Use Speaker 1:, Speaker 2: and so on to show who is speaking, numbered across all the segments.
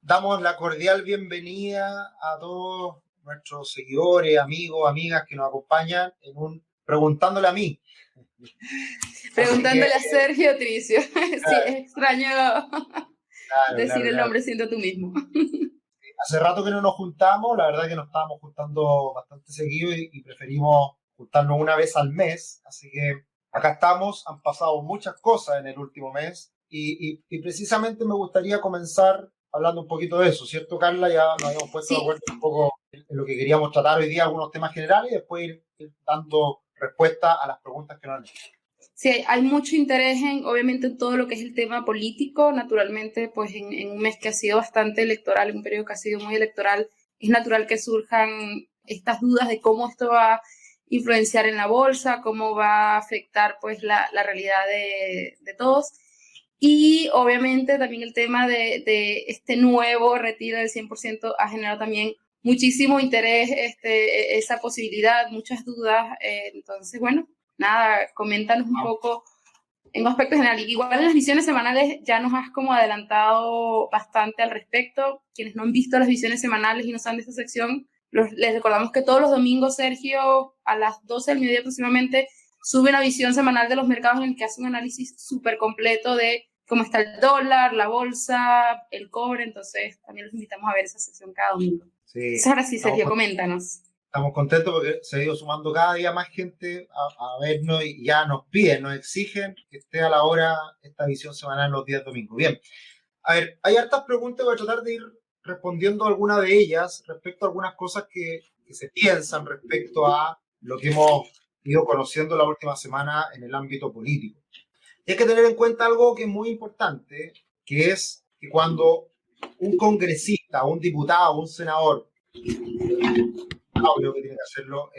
Speaker 1: Damos la cordial bienvenida a todos nuestros seguidores, amigos, amigas que nos acompañan en un Preguntándole a mí. Así que,
Speaker 2: Preguntándole a Sergio Tricio. Sí,
Speaker 1: claro,
Speaker 2: es extraño
Speaker 1: claro,
Speaker 2: decir
Speaker 1: claro,
Speaker 2: el
Speaker 1: claro.
Speaker 2: nombre siendo tú mismo.
Speaker 1: Hace rato que no nos juntamos, la verdad que nos estábamos juntando bastante seguido y preferimos juntarnos una vez al mes. Así que acá estamos, han pasado muchas cosas en el último mes y precisamente me gustaría comenzar hablando un poquito de eso, ¿cierto, Carla? Ya nos habíamos puesto de
Speaker 2: Sí,
Speaker 1: acuerdo un poco en lo que queríamos tratar hoy día, algunos temas generales y después ir dando respuesta a las preguntas que nos han hecho.
Speaker 2: sí, hay mucho interés obviamente, en todo lo que es el tema político. Naturalmente, pues en un mes que ha sido bastante electoral, en un periodo que ha sido muy electoral, es natural que surjan estas dudas de cómo esto va a influenciar en la bolsa, cómo va a afectar pues la realidad de todos. Y obviamente también el tema de este nuevo retiro del 100% ha generado también muchísimo interés, esa posibilidad, muchas dudas. Entonces, bueno, nada, coméntanos un poco en un aspecto general. Igual en las visiones semanales ya nos has como adelantado bastante al respecto. Quienes no han visto las visiones semanales y no saben de esta sección, les recordamos que todos los domingos Sergio a las 12 del mediodía aproximadamente sube una visión semanal de los mercados en el que hace un análisis súper completo de cómo está el dólar, la bolsa, el cobre. Entonces también los invitamos a ver esa sección cada domingo.
Speaker 1: Sí,
Speaker 2: Entonces, ahora sí,
Speaker 1: estamos
Speaker 2: Sergio, coméntanos.
Speaker 1: Estamos contentos porque se ha ido sumando cada día más gente a vernos y ya nos piden, nos exigen que esté a la hora esta visión semanal los días domingos. Bien, a ver, hay hartas preguntas, voy a tratar de ir respondiendo algunas de ellas respecto a algunas cosas que se piensan respecto a lo que hemos ido conociendo la última semana en el ámbito político. Y hay que tener en cuenta algo que es muy importante, que es que cuando un congresista, un diputado, un senador audio que tiene que hacerlo,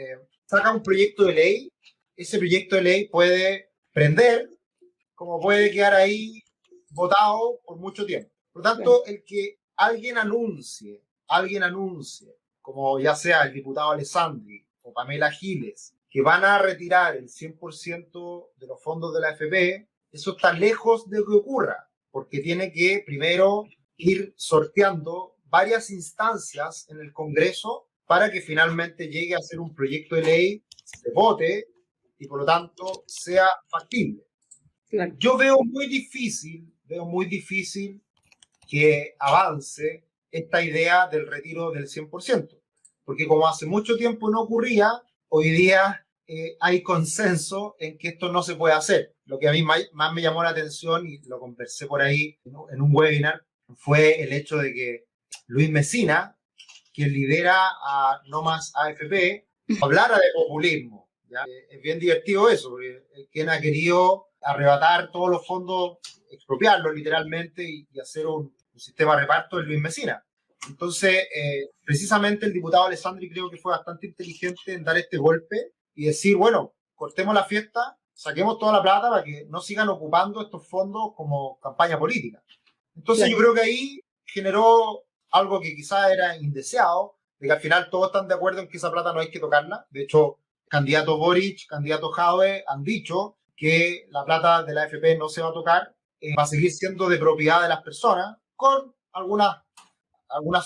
Speaker 1: saca un proyecto de ley, ese proyecto de ley puede prender, como puede quedar ahí votado por mucho tiempo. Por lo
Speaker 2: Claro.
Speaker 1: tanto, el que alguien anuncie, como ya sea el diputado Alessandri o Pamela Giles, que van a retirar el 100% de los fondos de la AFP, eso está lejos de que ocurra, porque tiene que primero ir sorteando varias instancias en el Congreso para que finalmente llegue a ser un proyecto de ley, se vote y por lo tanto sea factible.
Speaker 2: Claro.
Speaker 1: Yo veo muy difícil que avance esta idea del retiro del 100%, porque como hace mucho tiempo no ocurría, hoy día hay consenso en que esto no se puede hacer. Lo que a mí más me llamó la atención, y lo conversé por ahí en un webinar, fue el hecho de que Luis Mesina, quien lidera a No Más AFP, hablara de populismo. ¿Ya? Es bien divertido eso, porque quien ha querido arrebatar todos los fondos, expropiarlos literalmente y hacer un sistema de reparto es Luis Mesina. Entonces, precisamente el diputado Alessandri creo que fue bastante inteligente en dar este golpe y decir, bueno, cortemos la fiesta, saquemos toda la plata para que no sigan ocupando estos fondos como campaña política. Entonces yo
Speaker 2: Claro.
Speaker 1: creo que ahí generó algo que quizás era indeseado, de que al final todos están de acuerdo en que esa plata no hay que tocarla. De hecho, candidato Boric, candidato Jadwe han dicho que la plata de la AFP no se va a tocar, va a seguir siendo de propiedad de las personas, con algunas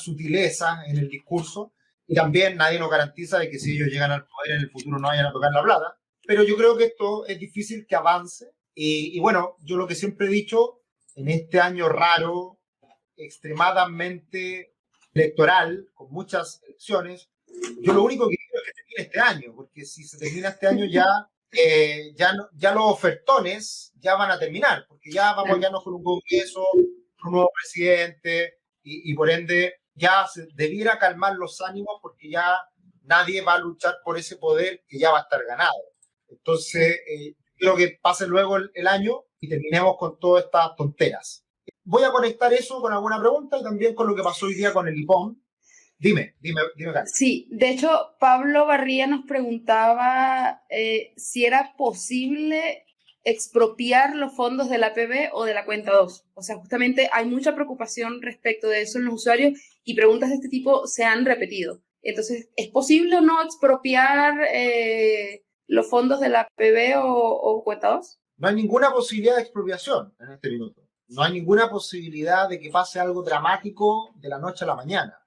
Speaker 1: sutilezas en el discurso, y también nadie nos garantiza de que si ellos llegan al poder en el futuro no vayan a tocar la plata. Pero yo creo que esto es difícil que avance, y bueno, yo lo que siempre he dicho, en este año raro, extremadamente electoral, con muchas elecciones, yo lo único que quiero es que termine este año, porque si se termina este año ya, ya los ofertones ya van a terminar, porque ya vamos a
Speaker 2: Claro.
Speaker 1: quedarnos con un Congreso, con un nuevo presidente, y por ende ya se debiera calmar los ánimos porque ya nadie va a luchar por ese poder que ya va a estar ganado. Entonces, quiero que pase luego el año y terminemos con todas estas tonteras. Voy a conectar eso con alguna pregunta y también con lo que pasó hoy día con el IPOM. Dime, Carlos.
Speaker 2: Sí, de hecho, Pablo Barría nos preguntaba si era posible expropiar los fondos de la APB o de la cuenta 2. O sea, justamente hay mucha preocupación respecto de eso en los usuarios y preguntas de este tipo se han repetido. Entonces, ¿es posible o no expropiar los fondos de la APB o cuenta 2?
Speaker 1: No hay ninguna posibilidad de expropiación en este minuto. no hay ninguna posibilidad de que pase algo dramático de la noche a la mañana.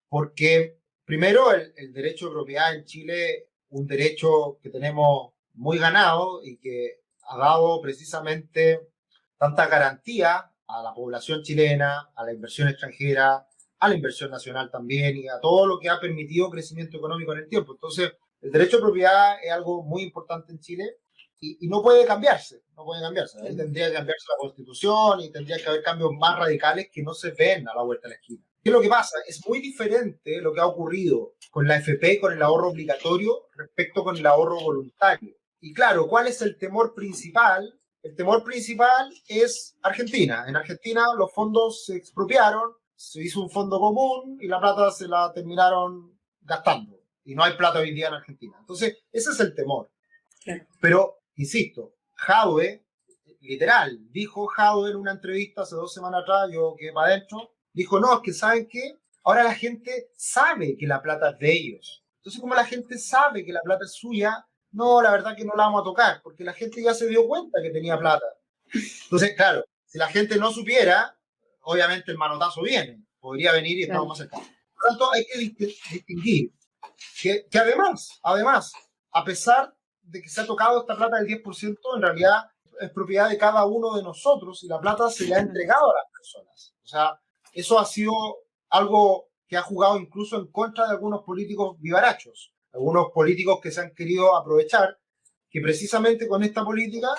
Speaker 1: Porque, primero, el derecho de propiedad en Chile, un derecho que tenemos muy ganado y que ha dado precisamente tanta garantía a la población chilena, a la inversión extranjera, a la inversión nacional también y a todo lo que ha permitido crecimiento económico en el tiempo. Entonces, el derecho de propiedad es algo muy importante en Chile y no puede cambiarse, no puede cambiarse. Ahí tendría que cambiarse la Constitución y tendría que haber cambios más radicales que no se ven a la vuelta de la esquina. ¿Qué es lo que pasa? Es muy diferente lo que ha ocurrido con la AFP, con el ahorro obligatorio, respecto con el ahorro voluntario. Y claro, ¿cuál es el temor principal? El temor principal es Argentina. En Argentina los fondos se expropiaron, se hizo un fondo común y la plata se la terminaron gastando. Y no hay plata hoy día en Argentina. Entonces, ese es el temor. Claro. Pero, insisto, Jadwe, literal, dijo Jadwe en una entrevista hace 2 semanas atrás, yo quedé para adentro, dijo, no, es que ¿saben qué? Ahora la gente sabe que la plata es de ellos. Entonces, como la gente sabe que la plata es suya, no, la verdad que no la vamos a tocar, porque la gente ya se dio cuenta que tenía plata. Entonces, claro, si la gente no supiera, obviamente el manotazo viene, podría venir y estamos más cerca. Por lo tanto, hay que distinguir que además, a pesar de que se ha tocado esta plata del 10%, en realidad es propiedad de cada uno de nosotros y la plata se le ha entregado a las personas. O sea, eso ha sido algo que ha jugado incluso en contra de algunos políticos vivarachos, algunos políticos que se han querido aprovechar, que precisamente con esta política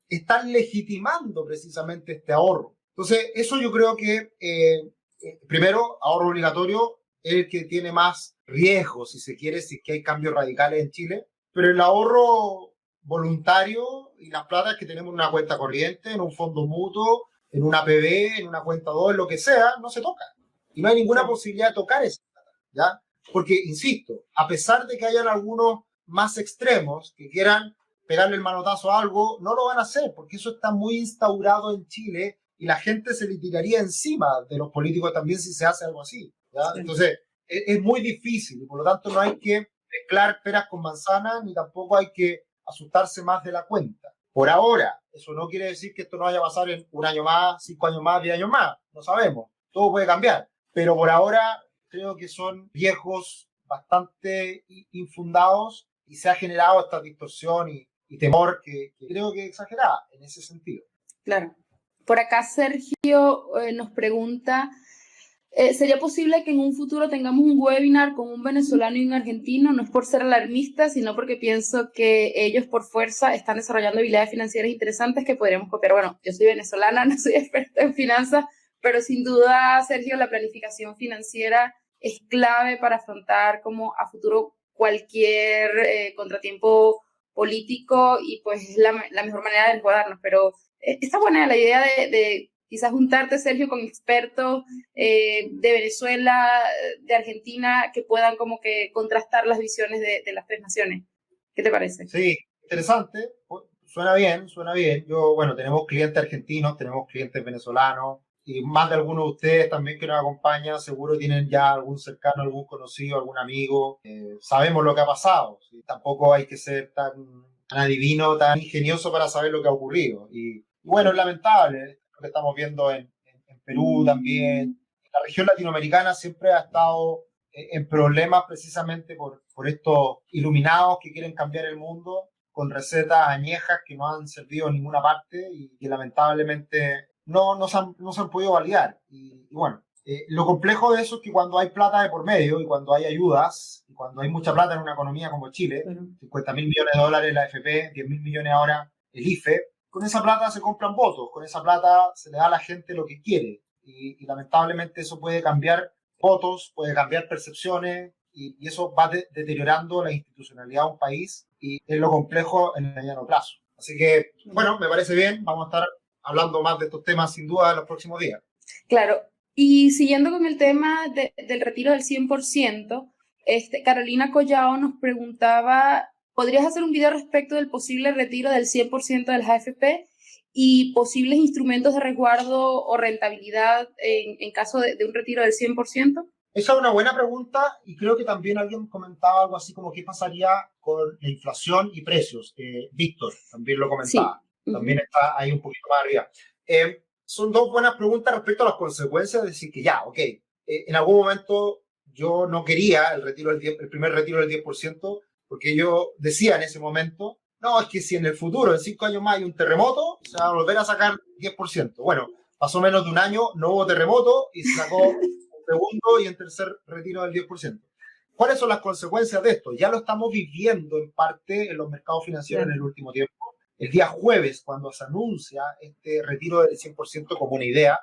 Speaker 1: están legitimando precisamente este ahorro. Entonces, eso yo creo que, primero, ahorro obligatorio es el que tiene más riesgo, si se quiere, si es que hay cambios radicales en Chile, pero el ahorro voluntario y las platas que tenemos en una cuenta corriente, en un fondo mutuo, en una PB, en una cuenta 2, en lo que sea, no se toca. Y no hay ninguna posibilidad de tocar esa plata, ¿ya? Porque, insisto, a pesar de que hayan algunos más extremos que quieran pegarle el manotazo a algo, no lo van a hacer, porque eso está muy instaurado en Chile y la gente se le tiraría encima de los políticos también si se hace algo así, ¿ya? Entonces, es muy difícil y por lo tanto no hay que mezclar peras con manzanas ni tampoco hay que asustarse más de la cuenta. Por ahora, eso no quiere decir que esto no vaya a pasar en 1 año más, 5 años más, 10 años más, no sabemos, todo puede cambiar, pero por ahora creo que son riesgos bastante infundados y se ha generado esta distorsión y temor que creo que es exagerada en ese sentido.
Speaker 2: Claro. Por acá Sergio nos pregunta, ¿sería posible que en un futuro tengamos un webinar con un venezolano y un argentino? No es por ser alarmista, sino porque pienso que ellos por fuerza están desarrollando habilidades financieras interesantes que podríamos copiar. Bueno, yo soy venezolana, no soy experta en finanzas, pero sin duda, Sergio, la planificación financiera es clave para afrontar como a futuro cualquier contratiempo político y pues es la mejor manera de resguardarnos. Pero está buena la idea de quizás juntarte, Sergio, con expertos de Venezuela, de Argentina, que puedan como que contrastar las visiones de las 3 naciones. ¿Qué te parece?
Speaker 1: Sí, interesante. Suena bien, suena bien. Yo, bueno, tenemos clientes argentinos, tenemos clientes venezolanos y más de algunos de ustedes también que nos acompañan, seguro tienen ya algún cercano, algún conocido, algún amigo. Sabemos lo que ha pasado. ¿Sí? Tampoco hay que ser tan adivino, tan ingenioso para saber lo que ha ocurrido. Y bueno, es lamentable lo que estamos viendo en Perú también. La región latinoamericana siempre ha estado en problemas precisamente por estos iluminados que quieren cambiar el mundo con recetas añejas que no han servido en ninguna parte y que lamentablemente no se han podido validar. Y bueno, lo complejo de eso es que cuando hay plata de por medio y cuando hay ayudas y cuando hay mucha plata en una economía como Chile, 50.000 millones de dólares la AFP, 10.000 millones ahora el IFE, con esa plata se compran votos, con esa plata se le da a la gente lo que quiere y lamentablemente eso puede cambiar votos, puede cambiar percepciones y eso va deteriorando la institucionalidad de un país y es lo complejo en el mediano plazo. Así que, bueno, me parece bien, vamos a estar hablando más de estos temas sin duda en los próximos días.
Speaker 2: Claro, y siguiendo con el tema del retiro del 100%, Carolina Collao nos preguntaba, ¿podrías hacer un video respecto del posible retiro del 100% de las AFP y posibles instrumentos de resguardo o rentabilidad en caso de un retiro del 100%?
Speaker 1: Esa es una buena pregunta y creo que también alguien comentaba algo así como qué pasaría con la inflación y precios. Víctor también lo comentaba. Sí. También está ahí un poquito más arriba. son dos buenas preguntas respecto a las consecuencias de decir que ya, ok, en algún momento yo no quería el primer retiro del 10%, porque yo decía en ese momento, no, es que si en el futuro, en 5 años más, hay un terremoto, se va a volver a sacar 10%. Bueno, pasó menos de un año, no hubo terremoto y se sacó un segundo y un tercer retiro del 10%. ¿Cuáles son las consecuencias de esto? Ya lo estamos viviendo en parte en los mercados financieros en el último tiempo. El día jueves, cuando se anuncia este retiro del 100% como una idea,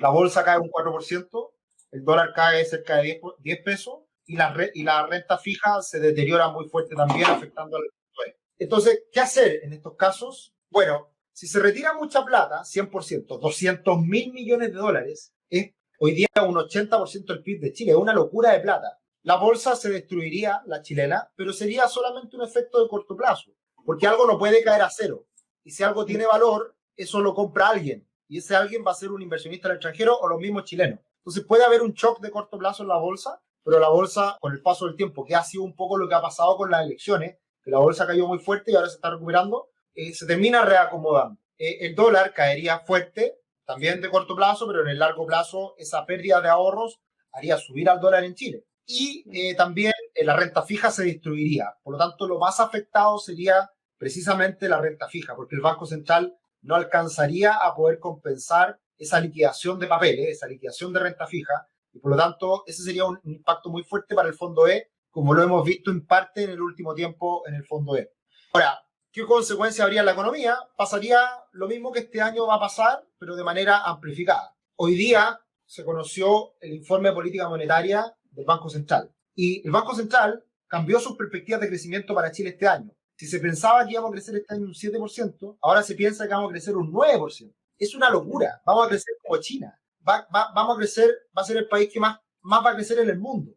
Speaker 1: la bolsa cae un 4%, el dólar cae cerca de 10 pesos y la renta fija se deteriora muy fuerte también, afectando al dólar. Entonces, ¿qué hacer en estos casos? Bueno, si se retira mucha plata, 100%, 200.000 millones de dólares, es hoy día un 80% del PIB de Chile, es una locura de plata. La bolsa se destruiría, la chilena, pero sería solamente un efecto de corto plazo, porque algo no puede caer a cero. Y si algo tiene valor, eso lo compra alguien. Y ese alguien va a ser un inversionista al extranjero o los mismos chilenos. Entonces puede haber un shock de corto plazo en la bolsa, pero la bolsa, con el paso del tiempo, que ha sido un poco lo que ha pasado con las elecciones, que la bolsa cayó muy fuerte y ahora se está recuperando, se termina reacomodando. El dólar caería fuerte, también de corto plazo, pero en el largo plazo esa pérdida de ahorros haría subir al dólar en Chile. Y también la renta fija se destruiría. Por lo tanto, lo más afectado sería precisamente la renta fija, porque el Banco Central no alcanzaría a poder compensar esa liquidación de papeles, esa liquidación de renta fija, y por lo tanto ese sería un impacto muy fuerte para el Fondo E, como lo hemos visto en parte en el último tiempo en el Fondo E. Ahora, ¿qué consecuencia habría en la economía? Pasaría lo mismo que este año va a pasar, pero de manera amplificada. Hoy día se conoció el informe de política monetaria del Banco Central, y el Banco Central cambió sus perspectivas de crecimiento para Chile este año. Si se pensaba que íbamos a crecer este año un 7%, ahora se piensa que vamos a crecer un 9%. Es una locura. Vamos a crecer como China. Vamos a crecer, va a ser el país que más va a crecer en el mundo.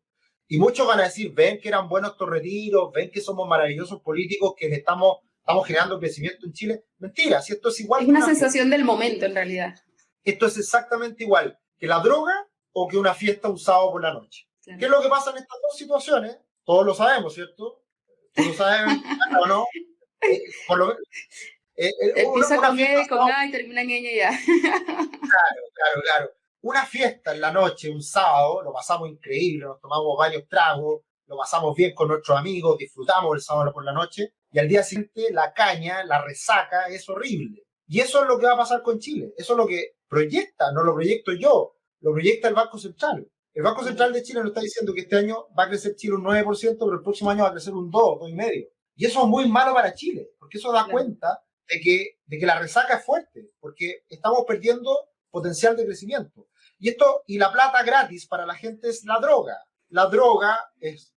Speaker 1: Y muchos van a decir, ven que eran buenos estos retiros, ven que somos maravillosos políticos, que estamos generando crecimiento en Chile. Mentira, si esto es igual.
Speaker 2: Es una sensación del momento, en realidad.
Speaker 1: Esto es exactamente igual que la droga o que una fiesta un sábado por la noche. Claro. ¿Qué es lo que pasa en estas dos situaciones? Todos lo sabemos, ¿cierto? Tú lo sabes, ¿o no? Por lo menos.
Speaker 2: Empieza con E, con A y termina en ñ ya.
Speaker 1: Claro. Una fiesta en la noche, un sábado, lo pasamos increíble, nos tomamos varios tragos, lo pasamos bien con nuestros amigos, disfrutamos el sábado por la noche, y al día siguiente la caña, la resaca es horrible. Y eso es lo que va a pasar con Chile. Eso es lo que proyecta, no lo proyecto yo, lo proyecta el Banco Central. El Banco Central de Chile nos está diciendo que este año va a crecer Chile un 9%, pero el próximo año va a crecer un 2, 2,5%. Y eso es muy malo para Chile, porque eso da cuenta de que la resaca es fuerte, porque estamos perdiendo potencial de crecimiento. Y la plata gratis para la gente es la droga. La droga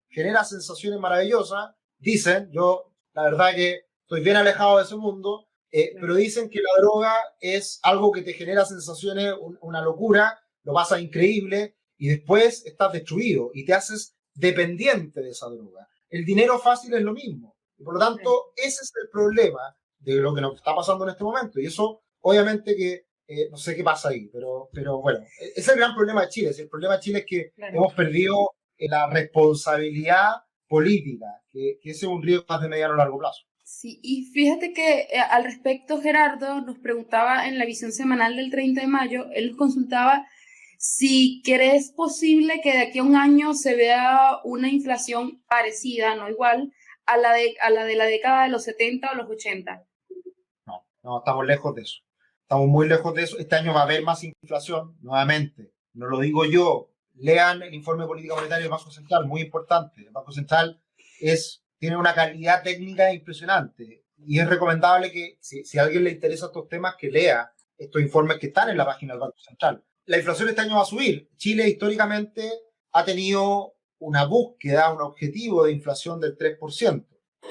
Speaker 1: genera sensaciones maravillosas. Dicen, yo la verdad que estoy bien alejado de ese mundo, pero dicen que la droga es algo que te genera sensaciones, una locura, lo pasas increíble, y después estás destruido y te haces dependiente de esa droga. El dinero fácil es lo mismo. Y por lo tanto, ese es el problema de lo que nos está pasando en este momento. Y eso, obviamente que, no sé qué pasa ahí, pero bueno, ese es el gran problema de Chile. El problema de Chile es que hemos perdido la responsabilidad política, que ese es un riesgo más de mediano a largo plazo.
Speaker 2: Sí, y fíjate que al respecto Gerardo nos preguntaba en la visión semanal del 30 de mayo, él nos consultaba si crees posible que de aquí a un año se vea una inflación parecida, no igual, a la de la década de los 70 o los 80.
Speaker 1: No, estamos lejos de eso. Estamos muy lejos de eso. Este año va a haber más inflación, nuevamente. No lo digo yo. Lean el informe de política monetaria del Banco Central, muy importante. El Banco Central tiene una calidad técnica impresionante y es recomendable que si a alguien le interesa estos temas, que lea estos informes que están en la página del Banco Central. La inflación este año va a subir. Chile históricamente ha tenido una búsqueda, un objetivo de inflación del 3%.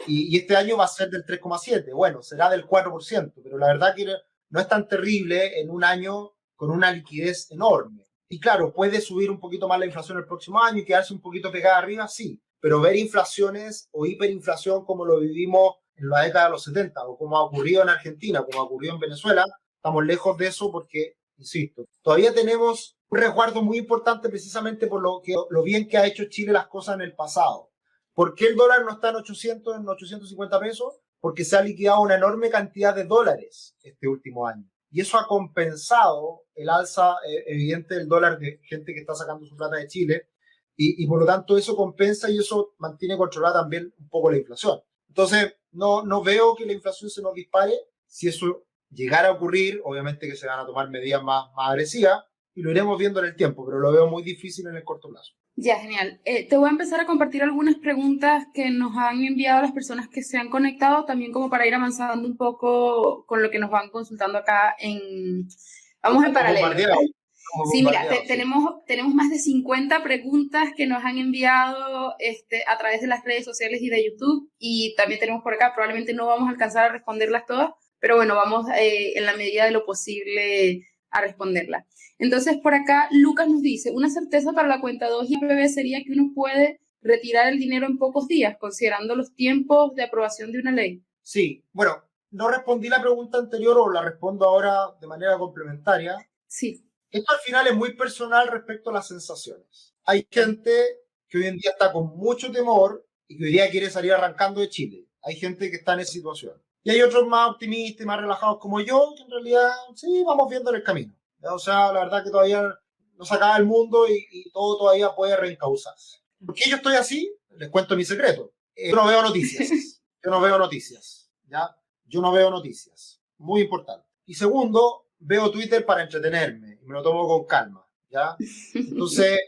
Speaker 1: Y este año va a ser del 3,7%. Bueno, será del 4%, pero la verdad que no es tan terrible en un año con una liquidez enorme. Y claro, puede subir un poquito más la inflación el próximo año y quedarse un poquito pegada arriba, sí. Pero ver inflaciones o hiperinflación como lo vivimos en la década de los 70 o como ha ocurrido en Argentina, como ha ocurrido en Venezuela, estamos lejos de eso porque, insisto, todavía tenemos un resguardo muy importante precisamente por lo bien que ha hecho Chile las cosas en el pasado. ¿Por qué el dólar no está en 800, en 850 pesos? Porque se ha liquidado una enorme cantidad de dólares este último año. y eso ha compensado el alza evidente del dólar de gente que está sacando su plata de Chile, y por lo tanto eso compensa y eso mantiene controlada también un poco la inflación. Entonces, no veo que la inflación se nos dispare. Si eso llegara a ocurrir, obviamente que se van a tomar medidas más agresivas, y lo iremos viendo en el tiempo, pero lo veo muy difícil en el corto plazo.
Speaker 2: Ya, genial. Te voy a empezar a compartir algunas preguntas que nos han enviado las personas que se han conectado, también como para ir avanzando un poco con lo que nos van consultando acá en... Vamos en paralelo. Sí, mira, tenemos más de 50 preguntas que nos han enviado a través de las redes sociales y de YouTube, y también tenemos por acá, probablemente no vamos a alcanzar a responderlas todas, pero bueno, vamos en la medida de lo posible a responderlas. Entonces, por acá, Lucas nos dice, una certeza para la cuenta 2 y IPB sería que uno puede retirar el dinero en pocos días, considerando los tiempos de aprobación de una ley.
Speaker 1: Sí, bueno, no respondí la pregunta anterior o la respondo ahora de manera complementaria.
Speaker 2: Sí.
Speaker 1: Esto al final es muy personal respecto a las sensaciones. Hay gente que hoy en día está con mucho temor y que hoy día quiere salir arrancando de Chile. Hay gente que está en esa situación. Y hay otros más optimistas y más relajados como yo, que en realidad sí, vamos viendo el camino. O sea, la verdad que todavía no se acaba el mundo y todo todavía puede reencauzarse. ¿Por qué yo estoy así? Les cuento mi secreto. Yo no veo noticias. Yo no veo noticias. ¿Ya? Yo no veo noticias. Muy importante. Y segundo, veo Twitter para entretenerme y me lo tomo con calma. ¿Ya? Entonces,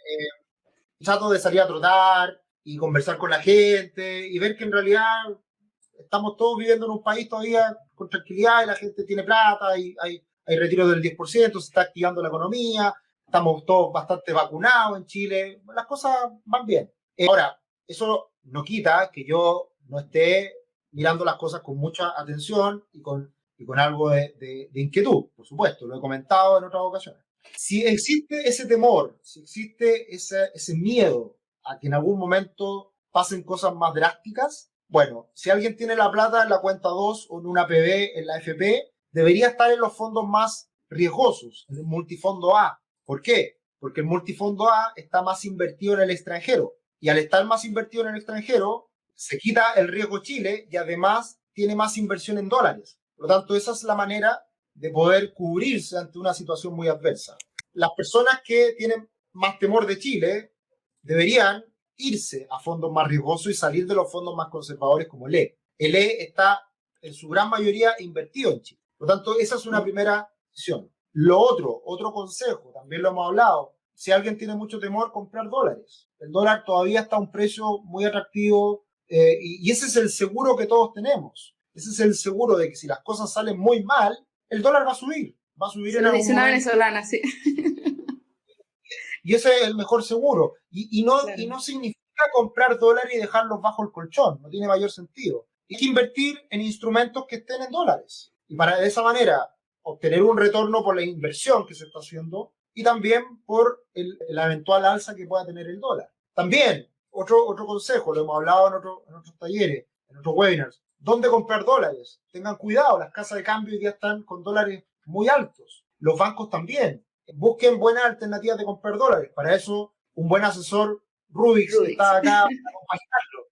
Speaker 1: trato de salir a trotar y conversar con la gente y ver que en realidad estamos todos viviendo en un país todavía con tranquilidad y la gente tiene plata y hay retiro del 10%, se está activando la economía, estamos todos bastante vacunados en Chile, las cosas van bien. Ahora, eso no quita que yo no esté mirando las cosas con mucha atención y con algo de inquietud, por supuesto, lo he comentado en otras ocasiones. Si existe ese temor, si existe ese miedo a que en algún momento pasen cosas más drásticas, bueno, si alguien tiene la plata en la cuenta 2 o en una PB en la FP, debería estar en los fondos más riesgosos, en el multifondo A. ¿Por qué? Porque el multifondo A está más invertido en el extranjero. Y al estar más invertido en el extranjero, se quita el riesgo Chile y además tiene más inversión en dólares. Por lo tanto, esa es la manera de poder cubrirse ante una situación muy adversa. Las personas que tienen más temor de Chile deberían irse a fondos más riesgosos y salir de los fondos más conservadores como el E. El E está en su gran mayoría invertido en Chile. Por lo tanto, esa es una primera decisión. Lo otro consejo, también lo hemos hablado, si alguien tiene mucho temor, comprar dólares. El dólar todavía está a un precio muy atractivo y ese es el seguro que todos tenemos. Ese es el seguro de que si las cosas salen muy mal, el dólar va a subir. Va a subir
Speaker 2: en algún momento. Una venezolana, sí.
Speaker 1: Y ese es el mejor seguro. Y no significa comprar dólares y dejarlos bajo el colchón. No tiene mayor sentido. Hay que invertir en instrumentos que estén en dólares. Y para de esa manera obtener un retorno por la inversión que se está haciendo y también por la eventual alza que pueda tener el dólar. También, otro consejo, lo hemos hablado en otros talleres, en otros webinars. ¿Dónde comprar dólares? Tengan cuidado, las casas de cambio hoy día están con dólares muy altos. Los bancos también. Busquen buenas alternativas de comprar dólares. Para eso, un buen asesor, Rubix. Está acá para acompañarlo.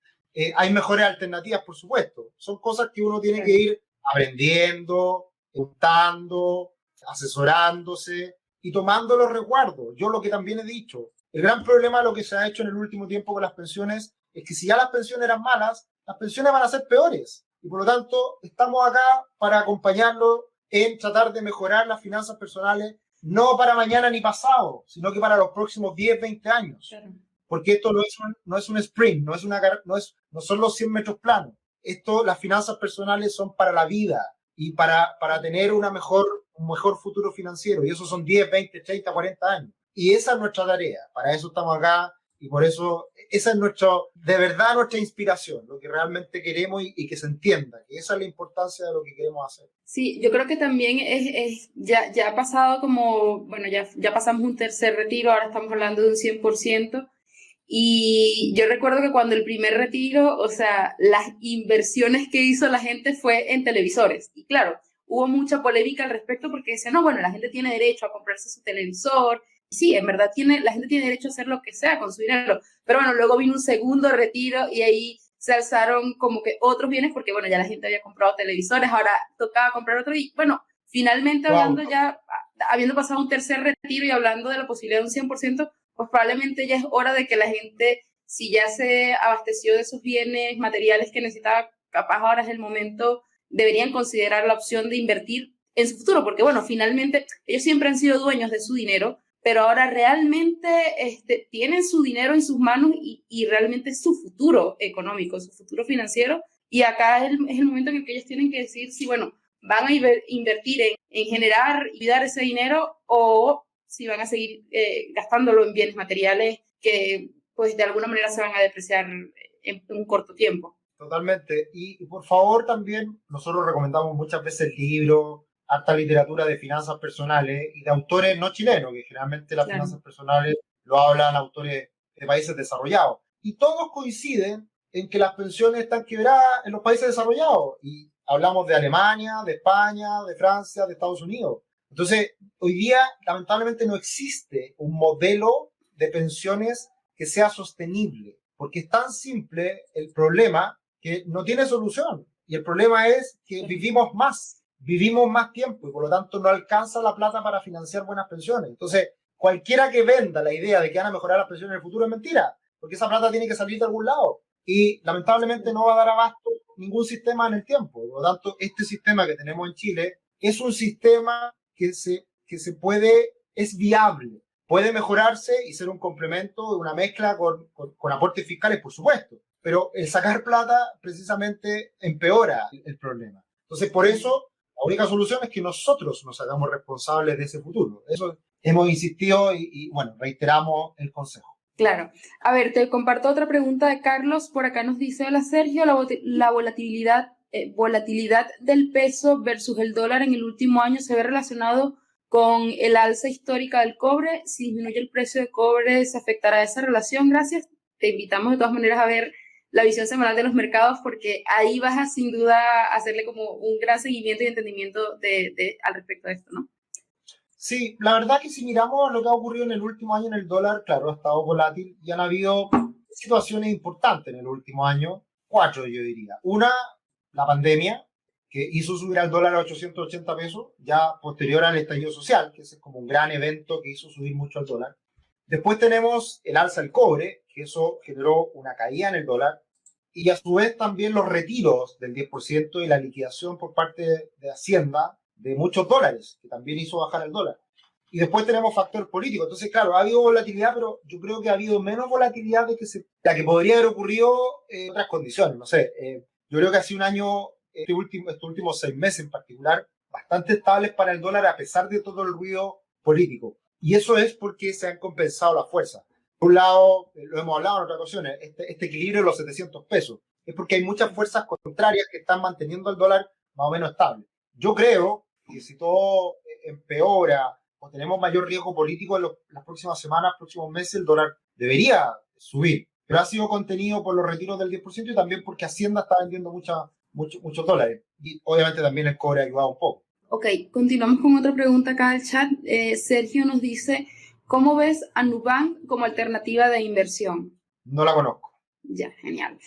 Speaker 1: Hay mejores alternativas, por supuesto. Son cosas que uno tiene que ir aprendiendo, preguntando, asesorándose y tomando los resguardos. Yo lo que también he dicho, el gran problema de lo que se ha hecho en el último tiempo con las pensiones es que si ya las pensiones eran malas, las pensiones van a ser peores. Y por lo tanto, estamos acá para acompañarlo en tratar de mejorar las finanzas personales, no para mañana ni pasado, sino que para los próximos 10, 20 años. Claro. Porque esto no es un sprint, no son los 100 metros planos. Las finanzas personales son para la vida y para tener un mejor futuro financiero. Y eso son 10, 20, 30, 40 años. Y esa es nuestra tarea. Para eso estamos acá. Y por eso, esa es de verdad nuestra inspiración, lo que realmente queremos y que se entienda, que esa es la importancia de lo que queremos hacer.
Speaker 2: Sí, yo creo que también ya ha pasado bueno, ya pasamos un tercer retiro, ahora estamos hablando de un 100%, y yo recuerdo que cuando el primer retiro, o sea, las inversiones que hizo la gente fue en televisores, y claro, hubo mucha polémica al respecto porque decían, no, bueno, la gente tiene derecho a comprarse su televisor. Sí, en verdad la gente tiene derecho a hacer lo que sea con su dinero, pero bueno, luego vino un segundo retiro y ahí se alzaron como que otros bienes porque bueno, ya la gente había comprado televisores, ahora tocaba comprar otro y bueno, finalmente
Speaker 1: Wow.
Speaker 2: hablando ya, habiendo pasado un tercer retiro y hablando de la posibilidad de un 100%, pues probablemente ya es hora de que la gente, si ya se abasteció de sus bienes materiales que necesitaba, capaz ahora es el momento, deberían considerar la opción de invertir en su futuro, porque bueno, finalmente ellos siempre han sido dueños de su dinero, pero ahora realmente tienen su dinero en sus manos y realmente es su futuro económico, su futuro financiero, y acá es el momento en el que ellos tienen que decir si, bueno, van a invertir en generar y dar ese dinero o si van a seguir gastándolo en bienes materiales que pues de alguna manera se van a depreciar en un corto tiempo.
Speaker 1: Totalmente. Y por favor también, nosotros recomendamos muchas veces libros, harta literatura de finanzas personales y de autores no chilenos, que generalmente las
Speaker 2: Claro.
Speaker 1: finanzas personales lo hablan autores de países desarrollados. Y todos coinciden en que las pensiones están quebradas en los países desarrollados. Y hablamos de Alemania, de España, de Francia, de Estados Unidos. Entonces, hoy día, lamentablemente, no existe un modelo de pensiones que sea sostenible, porque es tan simple el problema que no tiene solución. Y el problema es que vivimos más tiempo y por lo tanto no alcanza la plata para financiar buenas pensiones. Entonces, cualquiera que venda la idea de que van a mejorar las pensiones en el futuro es mentira, porque esa plata tiene que salir de algún lado. Y lamentablemente no va a dar abasto ningún sistema en el tiempo. Por lo tanto, este sistema que tenemos en Chile es un sistema que se puede, es viable. Puede mejorarse y ser un complemento, una mezcla con aportes fiscales, por supuesto. Pero el sacar plata precisamente empeora el problema. Entonces, por eso, la única solución es que nosotros nos hagamos responsables de ese futuro. Eso hemos insistido y bueno, reiteramos el consejo.
Speaker 2: Claro. A ver, te comparto otra pregunta de Carlos. Por acá nos dice, hola Sergio, la volatilidad del peso versus el dólar en el último año se ve relacionado con el alza histórica del cobre. Si disminuye el precio de cobre, ¿se afectará esa relación? Gracias. Te invitamos de todas maneras a ver la visión semanal de los mercados porque ahí vas a sin duda hacerle como un gran seguimiento y entendimiento al respecto de esto, ¿no?
Speaker 1: Sí, la verdad que si miramos lo que ha ocurrido en el último año en el dólar, claro, ha estado volátil y han habido situaciones importantes en el último año, 4 yo diría. Una, la pandemia, que hizo subir al dólar a 880 pesos, ya posterior al estallido social, que ese es como un gran evento que hizo subir mucho al dólar. Después tenemos el alza del cobre, que eso generó una caída en el dólar, y a su vez también los retiros del 10% y la liquidación por parte de Hacienda de muchos dólares, que también hizo bajar el dólar. Y después tenemos factor político. Entonces, claro, ha habido volatilidad, pero yo creo que ha habido menos volatilidad de la que podría haber ocurrido en otras condiciones. No sé, yo creo que ha sido un año, estos últimos 6 meses en particular, bastante estables para el dólar a pesar de todo el ruido político. Y eso es porque se han compensado las fuerzas. Por un lado, lo hemos hablado en otras ocasiones, este equilibrio de los 700 pesos. Es porque hay muchas fuerzas contrarias que están manteniendo el dólar más o menos estable. Yo creo que si todo empeora o tenemos mayor riesgo político en las próximas semanas, próximos meses, el dólar debería subir. Pero ha sido contenido por los retiros del 10% y también porque Hacienda está vendiendo muchos dólares. Y obviamente también el cobre ha ayudado un poco.
Speaker 2: Ok, continuamos con otra pregunta acá del chat. Sergio nos dice, ¿cómo ves a Nubank como alternativa de inversión?
Speaker 1: No la conozco.
Speaker 2: Ya, genial.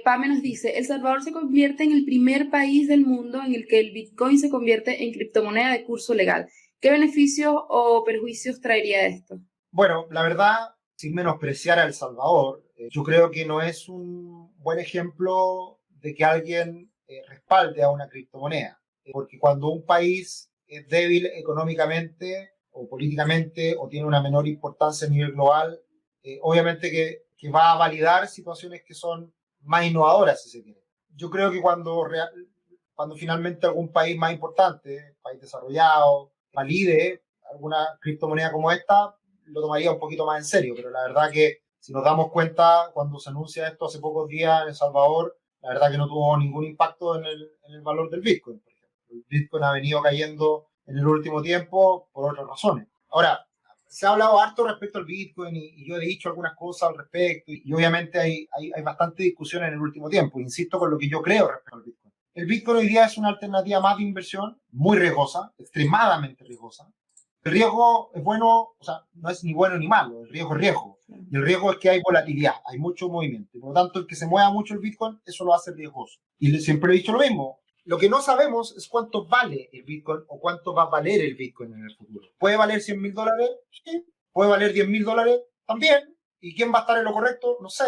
Speaker 2: Pame nos dice, El Salvador se convierte en el primer país del mundo en el que el Bitcoin se convierte en criptomoneda de curso legal. ¿Qué beneficios o perjuicios traería esto?
Speaker 1: Bueno, la verdad, sin menospreciar a El Salvador, yo creo que no es un buen ejemplo de que alguien respalde a una criptomoneda. Porque cuando un país es débil económicamente o políticamente o tiene una menor importancia a nivel global, obviamente que va a validar situaciones que son más innovadoras, si se quiere. Yo creo que cuando finalmente algún país más importante, país desarrollado, valide alguna criptomoneda como esta, lo tomaría un poquito más en serio. Pero la verdad que si nos damos cuenta, cuando se anuncia esto hace pocos días en El Salvador, la verdad que no tuvo ningún impacto en el valor del Bitcoin, por ejemplo. El Bitcoin ha venido cayendo en el último tiempo por otras razones. Ahora, se ha hablado harto respecto al Bitcoin y yo he dicho algunas cosas al respecto y obviamente hay bastante discusión en el último tiempo. Insisto con lo que yo creo respecto al Bitcoin. El Bitcoin hoy día es una alternativa más de inversión, muy riesgosa, extremadamente riesgosa. El riesgo es bueno, o sea, no es ni bueno ni malo, el riesgo es riesgo. Y el riesgo es que hay volatilidad, hay mucho movimiento. Por lo tanto, el que se mueva mucho el Bitcoin, eso lo hace riesgoso. Y siempre he dicho lo mismo, Lo que no sabemos es cuánto vale el Bitcoin o cuánto va a valer el Bitcoin en el futuro. ¿Puede valer $100.000? Sí. ¿Puede valer $10.000? También. ¿Y quién va a estar en lo correcto? No sé.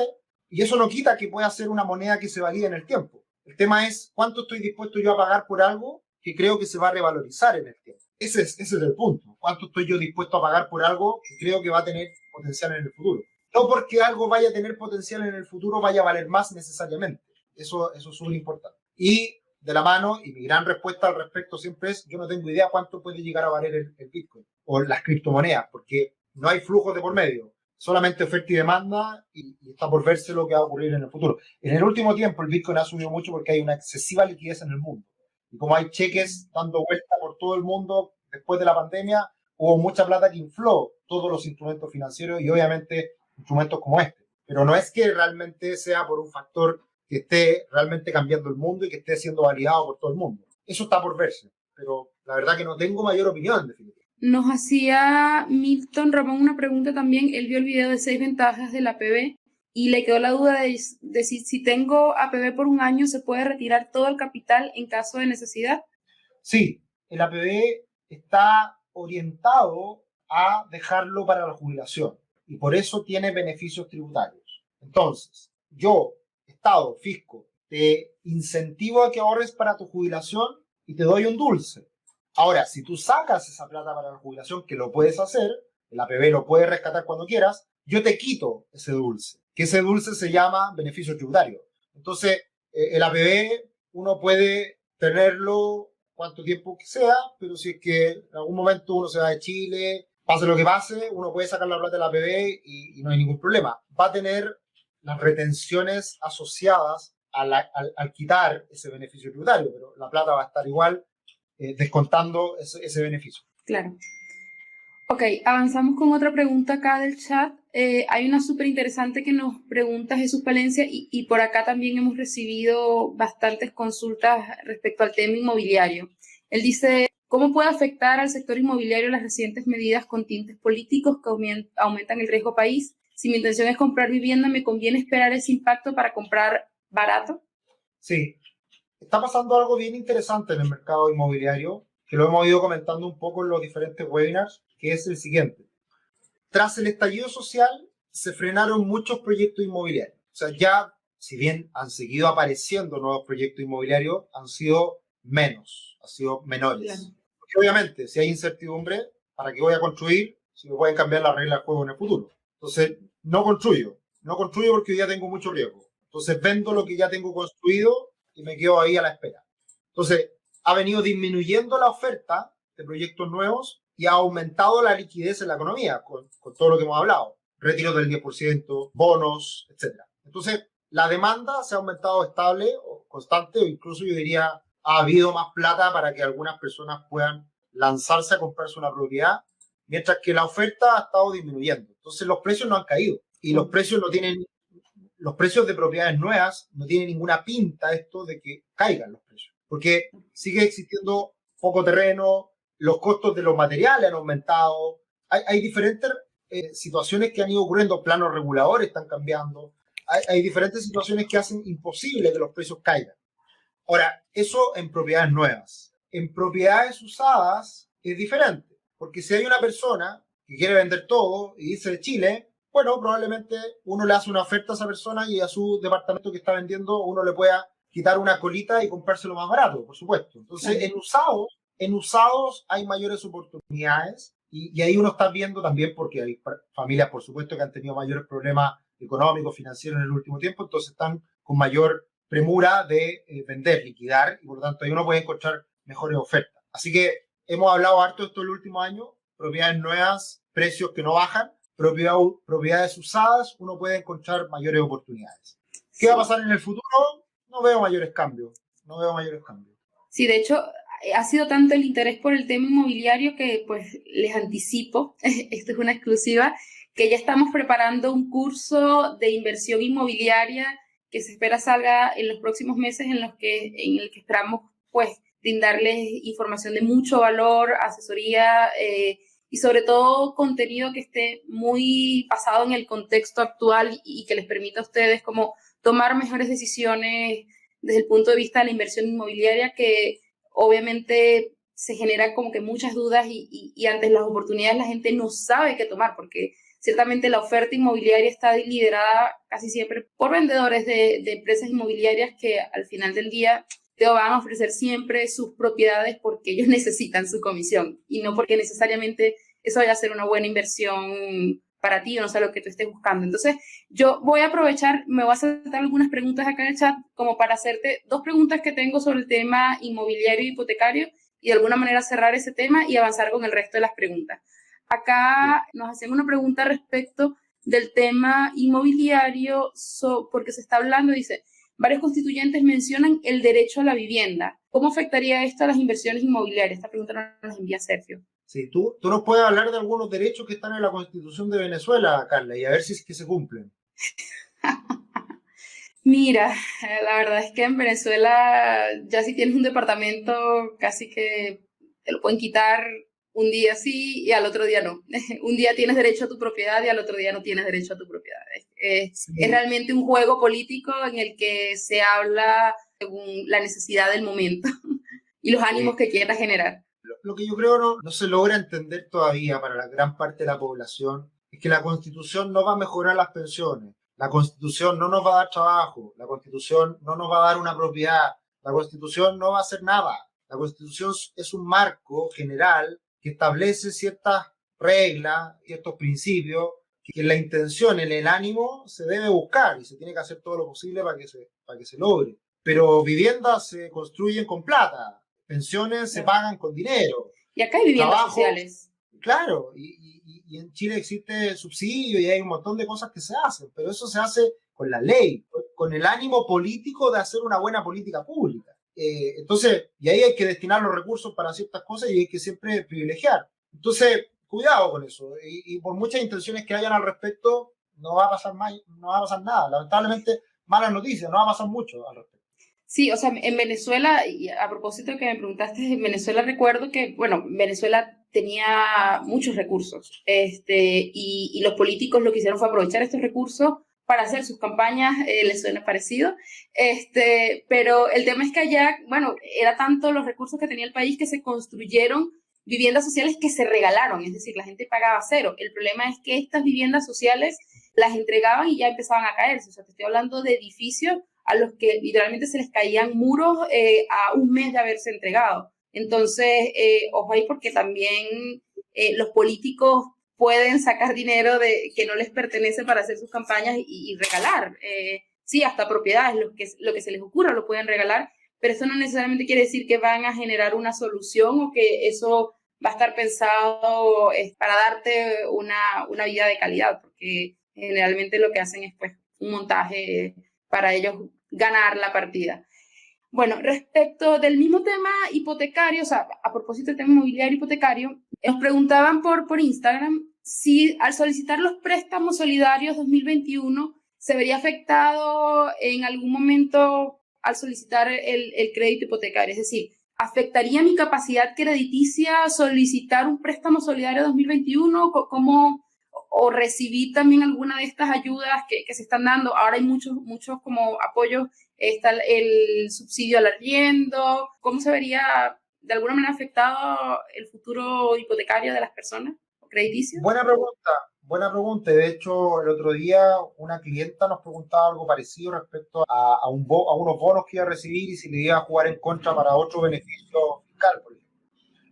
Speaker 1: Y eso no quita que pueda ser una moneda que se valide en el tiempo. El tema es cuánto estoy dispuesto yo a pagar por algo que creo que se va a revalorizar en el tiempo. Ese es el punto. ¿Cuánto estoy yo dispuesto a pagar por algo que creo que va a tener potencial en el futuro? No porque algo vaya a tener potencial en el futuro vaya a valer más necesariamente. Eso es súper importante. Y de la mano, y mi gran respuesta al respecto siempre es, yo no tengo idea cuánto puede llegar a valer el Bitcoin o las criptomonedas, porque no hay flujos de por medio, solamente oferta y demanda, y está por verse lo que va a ocurrir en el futuro. En el último tiempo el Bitcoin ha subido mucho porque hay una excesiva liquidez en el mundo. Y como hay cheques dando vuelta por todo el mundo después de la pandemia, hubo mucha plata que infló todos los instrumentos financieros y obviamente instrumentos como este. Pero no es que realmente sea por un factor que esté realmente cambiando el mundo y que esté siendo validado por todo el mundo. Eso está por verse, pero la verdad que no tengo mayor opinión en definitiva.
Speaker 2: Nos hacía Milton Ramón una pregunta también. Él vio el video de 6 ventajas del APB y le quedó la duda de si tengo APB por un año, ¿se puede retirar todo el capital en caso de necesidad?
Speaker 1: Sí, el APB está orientado a dejarlo para la jubilación y por eso tiene beneficios tributarios. Entonces, yo, Estado, fisco, te incentivo a que ahorres para tu jubilación y te doy un dulce. Ahora, si tú sacas esa plata para la jubilación, que lo puedes hacer, el APB lo puedes rescatar cuando quieras, yo te quito ese dulce, que ese dulce se llama beneficio tributario. Entonces, el APB uno puede tenerlo cuánto tiempo que sea, pero si es que en algún momento uno se va de Chile, pase lo que pase, uno puede sacar la plata del APB y no hay ningún problema. Va a tener las retenciones asociadas al quitar ese beneficio tributario, pero la plata va a estar igual descontando ese beneficio.
Speaker 2: Claro. Ok, avanzamos con otra pregunta acá del chat. Hay una súper interesante que nos pregunta Jesús Palencia y por acá también hemos recibido bastantes consultas respecto al tema inmobiliario. Él dice, ¿cómo puede afectar al sector inmobiliario las recientes medidas con tintes políticos que aumentan el riesgo país? Si mi intención es comprar vivienda, ¿me conviene esperar ese impacto para comprar barato?
Speaker 1: Sí, está pasando algo bien interesante en el mercado inmobiliario, que lo hemos ido comentando un poco en los diferentes webinars, que es el siguiente. Tras el estallido social, se frenaron muchos proyectos inmobiliarios. O sea, ya, si bien han seguido apareciendo nuevos proyectos inmobiliarios, han sido menores. Claro. Porque obviamente, si hay incertidumbre, ¿para qué voy a construir si me pueden cambiar las reglas del juego en el futuro? Entonces, no construyo porque hoy día tengo mucho riesgo. Entonces, vendo lo que ya tengo construido y me quedo ahí a la espera. Entonces, ha venido disminuyendo la oferta de proyectos nuevos y ha aumentado la liquidez en la economía con todo lo que hemos hablado. Retiros del 10%, bonos, etc. Entonces, la demanda se ha aumentado estable o constante, o incluso yo diría, ha habido más plata para que algunas personas puedan lanzarse a comprarse una propiedad, mientras que la oferta ha estado disminuyendo. Entonces, los precios no han caído y los precios de propiedades nuevas no tienen ninguna pinta esto de que caigan los precios, porque sigue existiendo poco terreno, los costos de los materiales han aumentado, hay diferentes situaciones que han ido ocurriendo, planos reguladores están cambiando, hay diferentes situaciones que hacen imposible que los precios caigan. Ahora, eso en propiedades nuevas. En propiedades usadas es diferente, porque si hay una persona que quiere vender todo y dice Chile, bueno, probablemente uno le hace una oferta a esa persona y a su departamento que está vendiendo uno le pueda quitar una colita y comprárselo más barato, por supuesto. Entonces, en usados hay mayores oportunidades y ahí uno está viendo también porque hay familias, por supuesto, que han tenido mayores problemas económicos, financieros en el último tiempo, entonces están con mayor premura de vender, liquidar, y por lo tanto ahí uno puede encontrar mejores ofertas. Así que hemos hablado harto de esto el último año, propiedades nuevas, precios que no bajan, propiedades usadas, uno puede encontrar mayores oportunidades. ¿Qué va a pasar en el futuro? No veo mayores cambios.
Speaker 2: Sí, de hecho, ha sido tanto el interés por el tema inmobiliario que pues les anticipo, esto es una exclusiva, que ya estamos preparando un curso de inversión inmobiliaria que se espera salga en los próximos meses en el que esperamos pues brindarles información de mucho valor, asesoría y sobre todo contenido que esté muy basado en el contexto actual y que les permita a ustedes como tomar mejores decisiones desde el punto de vista de la inversión inmobiliaria, que obviamente se generan como que muchas dudas y ante las oportunidades la gente no sabe qué tomar, porque ciertamente la oferta inmobiliaria está liderada casi siempre por vendedores de empresas inmobiliarias que al final del día te van a ofrecer siempre sus propiedades porque ellos necesitan su comisión y no porque necesariamente eso vaya a ser una buena inversión para ti o no sé lo que tú estés buscando. Entonces, yo voy a aprovechar, me voy a hacer algunas preguntas acá en el chat como para hacerte dos preguntas que tengo sobre el tema inmobiliario y hipotecario y de alguna manera cerrar ese tema y avanzar con el resto de las preguntas. Acá nos hacen una pregunta respecto del tema inmobiliario, porque se está hablando, dice, varios constituyentes mencionan el derecho a la vivienda. ¿Cómo afectaría esto a las inversiones inmobiliarias? Esta pregunta nos la envía Sergio.
Speaker 1: Sí, tú nos puedes hablar de algunos derechos que están en la Constitución de Venezuela, Carla, y a ver si es que se cumplen.
Speaker 2: Mira, la verdad es que en Venezuela ya si tienes un departamento casi que te lo pueden quitar un día sí y al otro día no. Un día tienes derecho a tu propiedad y al otro día no tienes derecho a tu propiedad. Sí. Es realmente un juego político en el que se habla según la necesidad del momento y los ánimos que quiera generar.
Speaker 1: Lo que yo creo no se logra entender todavía para la gran parte de la población es que la Constitución no va a mejorar las pensiones. La Constitución no nos va a dar trabajo, la Constitución no nos va a dar una propiedad, la Constitución no va a hacer nada. La Constitución es un marco general que establece ciertas reglas, ciertos principios, que en la intención, en el ánimo, se debe buscar y se tiene que hacer todo lo posible para que se logre. Pero viviendas se construyen con plata, pensiones se pagan con dinero.
Speaker 2: Y acá hay viviendas sociales.
Speaker 1: Claro, y en Chile existe subsidio y hay un montón de cosas que se hacen, pero eso se hace con la ley, con el ánimo político de hacer una buena política pública. Entonces, y ahí hay que destinar los recursos para ciertas cosas y hay que siempre privilegiar. Entonces, cuidado con eso. Y por muchas intenciones que hayan al respecto, no va a pasar nada. Lamentablemente, malas noticias, no va a pasar mucho al respecto.
Speaker 2: Sí, o sea, en Venezuela, y a propósito que me preguntaste, en Venezuela recuerdo que, bueno, Venezuela tenía muchos recursos, y los políticos lo que hicieron fue aprovechar estos recursos para hacer sus campañas, les suena parecido, pero el tema es que allá, bueno, era tanto los recursos que tenía el país que se construyeron viviendas sociales que se regalaron, es decir, la gente pagaba cero. El problema es que estas viviendas sociales las entregaban y ya empezaban a caerse, o sea, te estoy hablando de edificios a los que literalmente se les caían muros a un mes de haberse entregado. Entonces, ojo ahí porque también los políticos pueden sacar dinero que no les pertenece para hacer sus campañas y regalar. Sí, hasta propiedades, lo que se les ocurra lo pueden regalar, pero eso no necesariamente quiere decir que van a generar una solución o que eso va a estar pensado para darte una vida de calidad, porque generalmente lo que hacen es pues un montaje para ellos ganar la partida. Bueno, respecto del mismo tema hipotecario, o sea, a propósito del tema inmobiliario hipotecario, nos preguntaban por Instagram si al solicitar los préstamos solidarios 2021 se vería afectado en algún momento al solicitar el crédito hipotecario. Es decir, ¿afectaría mi capacidad crediticia solicitar un préstamo solidario 2021? ¿Cómo, o recibí también alguna de estas ayudas que se están dando? Ahora hay muchos como apoyos, está el subsidio al arriendo. ¿Cómo se vería de alguna manera afectado el futuro hipotecario de las personas o crediticio?
Speaker 1: Buena pregunta. De hecho, el otro día una clienta nos preguntaba algo parecido respecto a unos bonos que iba a recibir y si le iba a jugar en contra para otro beneficio fiscal, por ejemplo.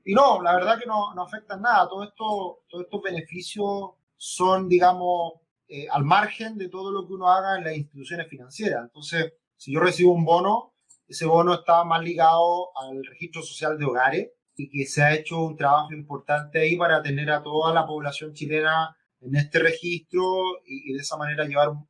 Speaker 1: Y no, la verdad que no afectan nada. Todos estos beneficios son, digamos, al margen de todo lo que uno haga en las instituciones financieras. Entonces, si yo recibo un bono, ese bono está más ligado al registro social de hogares y que se ha hecho un trabajo importante ahí para tener a toda la población chilena en este registro y de esa manera llevar un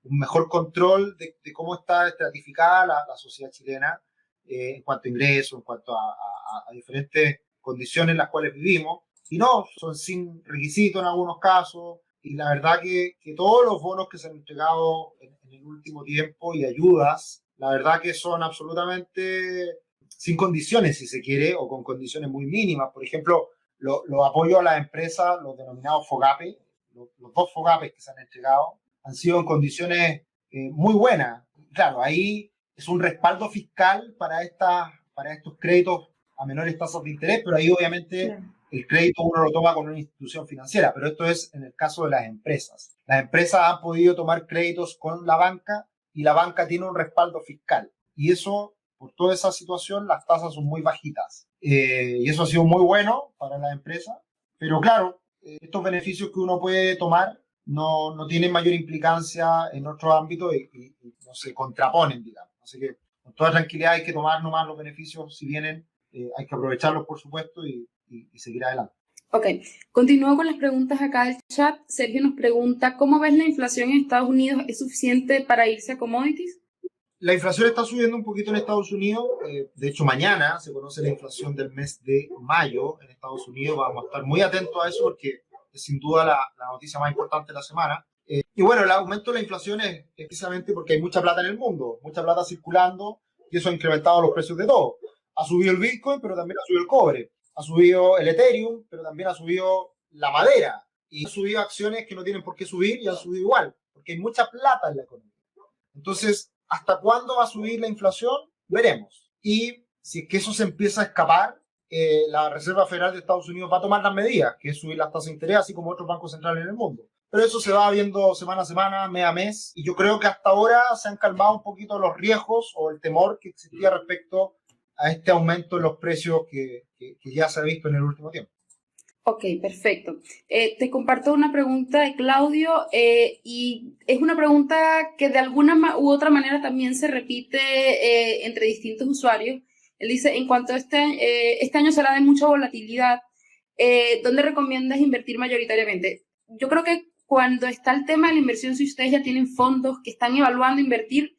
Speaker 1: mejor control de cómo está estratificada la sociedad chilena en cuanto a ingresos, en cuanto a diferentes condiciones en las cuales vivimos. Y no, son sin requisito en algunos casos. Y la verdad que todos los bonos que se han entregado en el último tiempo y ayudas, la verdad que son absolutamente sin condiciones, si se quiere, o con condiciones muy mínimas. Por ejemplo, los apoyos a las empresas, los denominados FOGAPE, los dos FOGAPE que se han entregado, han sido en condiciones muy buenas. Claro, ahí es un respaldo fiscal para estos créditos a menores tasas de interés, pero ahí obviamente
Speaker 2: Claro.
Speaker 1: el crédito uno lo toma con una institución financiera, pero esto es en el caso de las empresas. Las empresas han podido tomar créditos con la banca y la banca tiene un respaldo fiscal. Y eso, por toda esa situación, las tasas son muy bajitas. Y eso ha sido muy bueno para las empresas. Pero claro, estos beneficios que uno puede tomar no tienen mayor implicancia en otros ámbitos y no se contraponen, digamos. Así que con toda tranquilidad hay que tomar nomás los beneficios si vienen, hay que aprovecharlos, por supuesto, y seguir adelante.
Speaker 2: Ok, continúo con las preguntas acá del chat. Sergio nos pregunta, ¿cómo ves la inflación en Estados Unidos? ¿Es suficiente para irse a commodities?
Speaker 1: La inflación está subiendo un poquito en Estados Unidos. De hecho, mañana se conoce la inflación del mes de mayo en Estados Unidos. Vamos a estar muy atentos a eso porque es sin duda la noticia más importante de la semana. Y bueno, el aumento de la inflación es precisamente porque hay mucha plata en el mundo, mucha plata circulando y eso ha incrementado los precios de todo. Ha subido el Bitcoin, pero también ha subido el cobre. Ha subido el Ethereum, pero también ha subido la madera. Y han subido acciones que no tienen por qué subir y han subido igual, porque hay mucha plata en la economía. Entonces, ¿hasta cuándo va a subir la inflación? Veremos. Y si es que eso se empieza a escapar, la Reserva Federal de Estados Unidos va a tomar las medidas, que es subir las tasas de interés, así como otros bancos centrales en el mundo. Pero eso se va viendo semana a semana, mes a mes, y yo creo que hasta ahora se han calmado un poquito los riesgos o el temor que existía respecto a este aumento en los precios que ya se ha visto en el último tiempo.
Speaker 2: Ok, perfecto. Te comparto una pregunta de Claudio y es una pregunta que de alguna u otra manera también se repite entre distintos usuarios. Él dice, en cuanto a este año será de mucha volatilidad, ¿dónde recomiendas invertir mayoritariamente? Yo creo que cuando está el tema de la inversión, si ustedes ya tienen fondos que están evaluando invertir,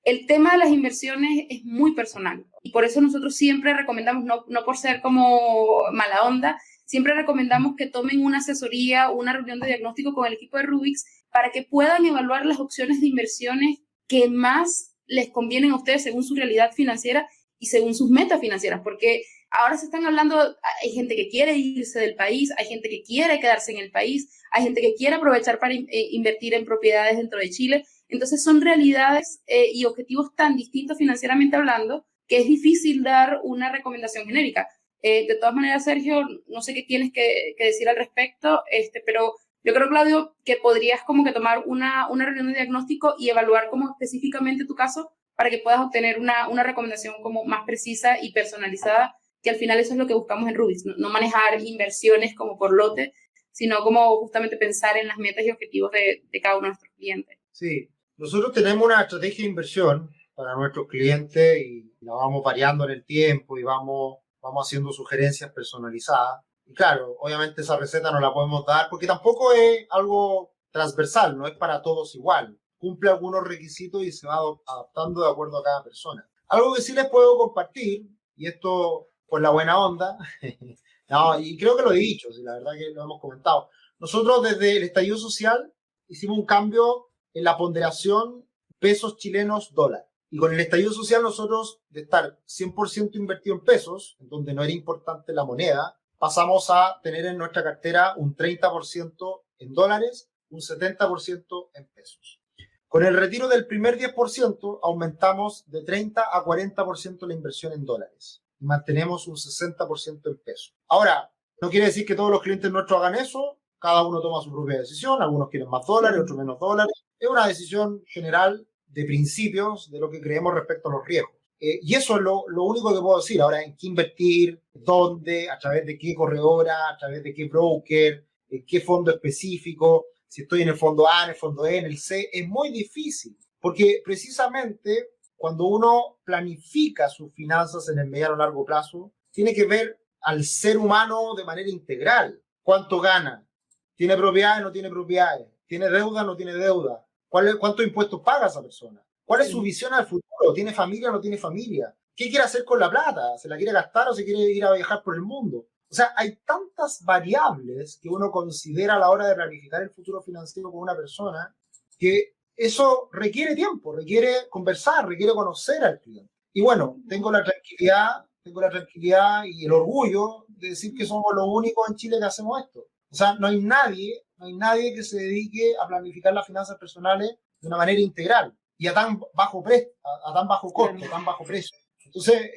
Speaker 2: el tema de las inversiones es muy personal y por eso nosotros siempre recomendamos, no por ser como mala onda, siempre recomendamos que tomen una asesoría o una reunión de diagnóstico con el equipo de Rubix para que puedan evaluar las opciones de inversiones que más les convienen a ustedes según su realidad financiera y según sus metas financieras, porque ahora se están hablando, hay gente que quiere irse del país, hay gente que quiere quedarse en el país, hay gente que quiere aprovechar para invertir en propiedades dentro de Chile. Entonces son realidades y objetivos tan distintos financieramente hablando que es difícil dar una recomendación genérica. De todas maneras, Sergio, no sé qué tienes que decir al respecto, pero yo creo, Claudio, que podrías como que tomar una reunión de diagnóstico y evaluar como específicamente tu caso para que puedas obtener una recomendación como más precisa y personalizada, que al final eso es lo que buscamos en Rubix, no manejar inversiones como por lote, sino como justamente pensar en las metas y objetivos de cada uno de nuestros clientes.
Speaker 1: Sí, nosotros tenemos una estrategia de inversión para nuestros clientes y la vamos variando en el tiempo y vamos haciendo sugerencias personalizadas. Y claro, obviamente esa receta no la podemos dar porque tampoco es algo transversal, no es para todos igual. Cumple algunos requisitos y se va adaptando de acuerdo a cada persona. Algo que sí les puedo compartir, y esto por la buena onda, no, y creo que lo he dicho, sí, la verdad que lo hemos comentado. Nosotros desde el estallido social hicimos un cambio en la ponderación pesos chilenos dólar. Y con el estallido social nosotros, de estar 100% invertido en pesos, en donde no era importante la moneda, pasamos a tener en nuestra cartera un 30% en dólares, un 70% en pesos. Con el retiro del primer 10% aumentamos de 30 a 40% la inversión en dólares y mantenemos un 60% en pesos. Ahora, no quiere decir que todos los clientes nuestros hagan eso, cada uno toma su propia decisión, algunos quieren más dólares, otros menos dólares. Es una decisión general de principios de lo que creemos respecto a los riesgos. Y eso es lo único que puedo decir. Ahora, en qué invertir, dónde, a través de qué corredora, a través de qué broker, en qué fondo específico, si estoy en el fondo A, en el fondo E, en el C, es muy difícil. Porque precisamente cuando uno planifica sus finanzas en el mediano o largo plazo, tiene que ver al ser humano de manera integral. ¿Cuánto gana? ¿Tiene propiedades? ¿No tiene propiedades? ¿Tiene deuda? ¿No tiene deuda? ¿Cuántos impuestos paga esa persona? ¿Cuál es su visión al futuro? ¿Tiene familia o no tiene familia? ¿Qué quiere hacer con la plata? ¿Se la quiere gastar o se quiere ir a viajar por el mundo? O sea, hay tantas variables que uno considera a la hora de planificar el futuro financiero con una persona que eso requiere tiempo, requiere conversar, requiere conocer al cliente. Y bueno, tengo la tranquilidad y el orgullo de decir que somos los únicos en Chile que hacemos esto. O sea, no hay nadie que se dedique a planificar las finanzas personales de una manera integral. y a tan bajo precio, a tan bajo costo, a tan bajo precio. Entonces,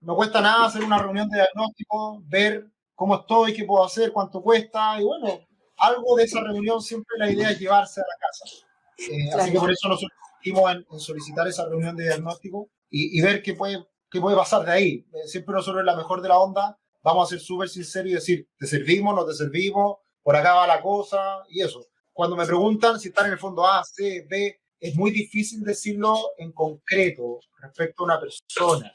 Speaker 1: no cuesta nada hacer una reunión de diagnóstico, ver cómo estoy, qué puedo hacer, cuánto cuesta, y bueno, algo de esa reunión siempre la idea es llevarse a la casa. Así que por eso nosotros insistimos en solicitar esa reunión de diagnóstico y ver qué puede pasar de ahí. Siempre nosotros en la mejor de la onda vamos a ser súper sinceros y decir, ¿te servimos, no te servimos? Por acá va la cosa y eso. Cuando me preguntan si están en el fondo A, C, B, es muy difícil decirlo en concreto respecto a una persona.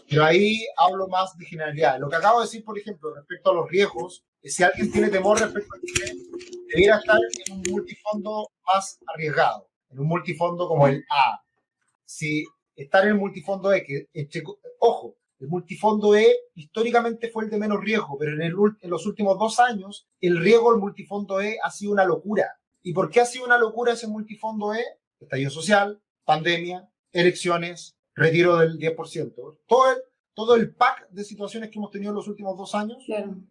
Speaker 1: Pero ahí hablo más de generalidad. Lo que acabo de decir, por ejemplo, respecto a los riesgos, es si alguien tiene temor respecto a Chile, debiera estar en un multifondo más arriesgado, en un multifondo como el A. Si estar en el multifondo E, ojo, el multifondo E históricamente fue el de menos riesgo, pero en los últimos 2 años el riesgo del multifondo E ha sido una locura. ¿Y por qué ha sido una locura ese multifondo E? Estallido social, pandemia, elecciones, retiro del 10%. Todo el pack de situaciones que hemos tenido en los últimos 2 años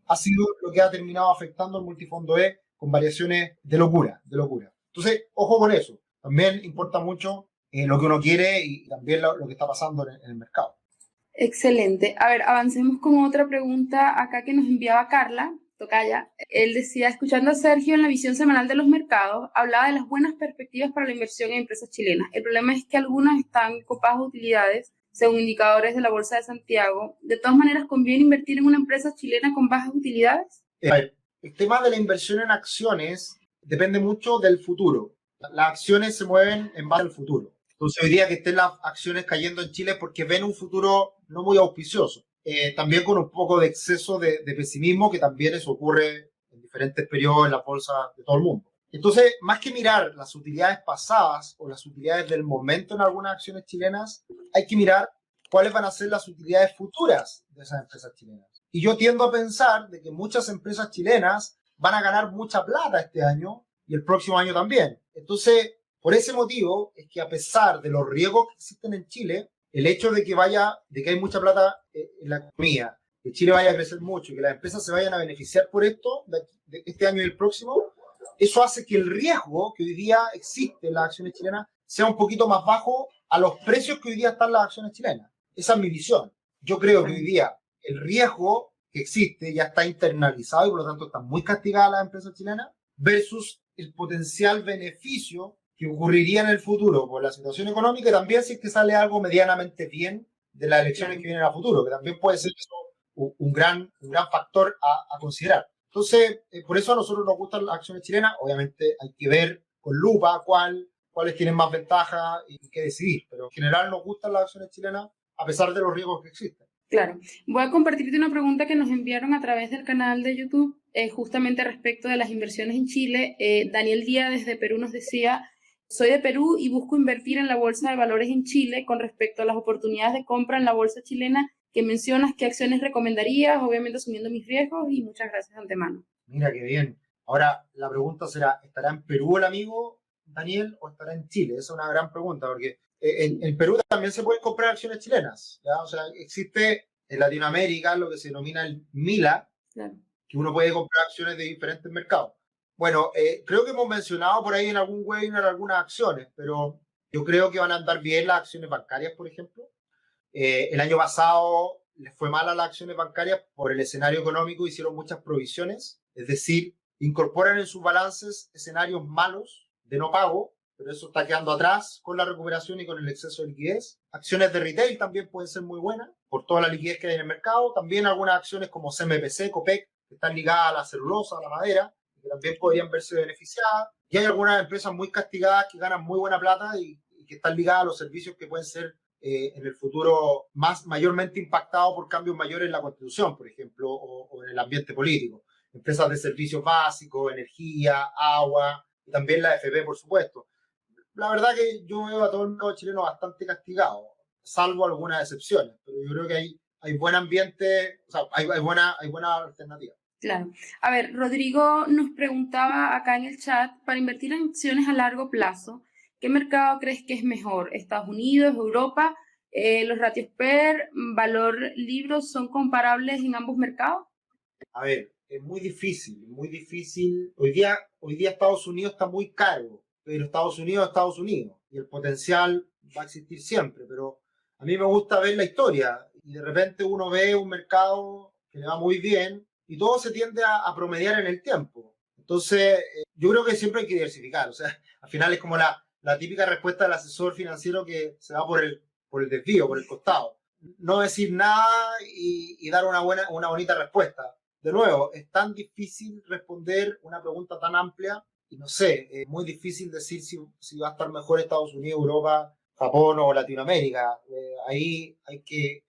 Speaker 1: ha sido lo que ha terminado afectando al multifondo E con variaciones de locura. Entonces, ojo con eso. También importa mucho lo que uno quiere y también lo que está pasando en el mercado.
Speaker 2: Excelente. A ver, avancemos con otra pregunta acá que nos enviaba Carla Tocaya. Él decía, escuchando a Sergio en la visión semanal de los mercados, hablaba de las buenas perspectivas para la inversión en empresas chilenas. El problema es que algunas están copadas de utilidades, según indicadores de la Bolsa de Santiago. ¿De todas maneras conviene invertir en una empresa chilena con bajas utilidades?
Speaker 1: A ver, el tema de la inversión en acciones depende mucho del futuro. Las acciones se mueven en base al futuro. Entonces, hoy día que estén las acciones cayendo en Chile porque ven un futuro no muy auspicioso. También con un poco de exceso de pesimismo, que también eso ocurre en diferentes periodos en la bolsa de todo el mundo. Entonces, más que mirar las utilidades pasadas o las utilidades del momento en algunas acciones chilenas, hay que mirar cuáles van a ser las utilidades futuras de esas empresas chilenas. Y yo tiendo a pensar de que muchas empresas chilenas van a ganar mucha plata este año y el próximo año también. Entonces, por ese motivo es que a pesar de los riesgos que existen en Chile, el hecho de que hay mucha plata en la economía, que Chile vaya a crecer mucho y que las empresas se vayan a beneficiar por esto de este año y el próximo, eso hace que el riesgo que hoy día existe en las acciones chilenas sea un poquito más bajo a los precios que hoy día están las acciones chilenas. Esa es mi visión. Yo creo que hoy día el riesgo que existe ya está internalizado y por lo tanto están muy castigadas las empresas chilenas versus el potencial beneficio que ocurriría en el futuro por la situación económica y también si es que sale algo medianamente bien de las elecciones que vienen a futuro, que también puede ser eso un gran factor a considerar. Entonces, por eso a nosotros nos gustan las acciones chilenas. Obviamente hay que ver con lupa cuáles tienen más ventaja y qué decidir, pero en general nos gustan las acciones chilenas a pesar de los riesgos que existen.
Speaker 2: Claro. Voy a compartirte una pregunta que nos enviaron a través del canal de YouTube, justamente respecto de las inversiones en Chile. Daniel Díaz desde Perú nos decía, soy de Perú y busco invertir en la Bolsa de Valores en Chile con respecto a las oportunidades de compra en la bolsa chilena que mencionas. ¿Qué acciones recomendarías? Obviamente asumiendo mis riesgos y muchas gracias de antemano.
Speaker 1: Mira, qué bien. Ahora, la pregunta será, ¿estará en Perú el amigo Daniel o estará en Chile? Esa es una gran pregunta porque en Perú también se pueden comprar acciones chilenas, ¿ya? O sea, existe en Latinoamérica lo que se denomina el MILA, claro, que uno puede comprar acciones de diferentes mercados. Bueno, creo que hemos mencionado por ahí en algún webinar algunas acciones, pero yo creo que van a andar bien las acciones bancarias, por ejemplo. El año pasado les fue mal a las acciones bancarias por el escenario económico, hicieron muchas provisiones, es decir, incorporan en sus balances escenarios malos de no pago, pero eso está quedando atrás con la recuperación y con el exceso de liquidez. Acciones de retail también pueden ser muy buenas por toda la liquidez que hay en el mercado. También algunas acciones como CMPC, Copec, que están ligadas a la celulosa, a la madera, que también podrían verse beneficiadas. Y hay algunas empresas muy castigadas que ganan muy buena plata y que están ligadas a los servicios que pueden ser en el futuro mayormente impactados por cambios mayores en la Constitución, por ejemplo, o en el ambiente político. Empresas de servicios básicos, energía, agua, y también la AFP, por supuesto. La verdad que yo veo a todo el mercado chileno bastante castigado, salvo algunas excepciones, pero yo creo que hay buen ambiente, o sea, hay buena alternativa.
Speaker 2: Claro. A ver, Rodrigo nos preguntaba acá en el chat, para invertir en acciones a largo plazo, ¿qué mercado crees que es mejor? ¿Estados Unidos, Europa? ¿Los ratios PER, valor libros son comparables en ambos mercados?
Speaker 1: A ver, es muy difícil, Hoy día Estados Unidos está muy caro, pero Estados Unidos es Estados Unidos. y el potencial va a existir siempre, pero a mí me gusta ver la historia y de repente uno ve un mercado que le va muy bien y todo se tiende a promediar en el tiempo. Entonces, yo creo que siempre hay que diversificar. O sea, al final es como la típica respuesta del asesor financiero que se va por el desvío, por el costado. No decir nada y dar una bonita respuesta. De nuevo, es tan difícil responder una pregunta tan amplia y no sé, es muy difícil decir si va a estar mejor Estados Unidos, Europa, Japón o Latinoamérica. Ahí hay que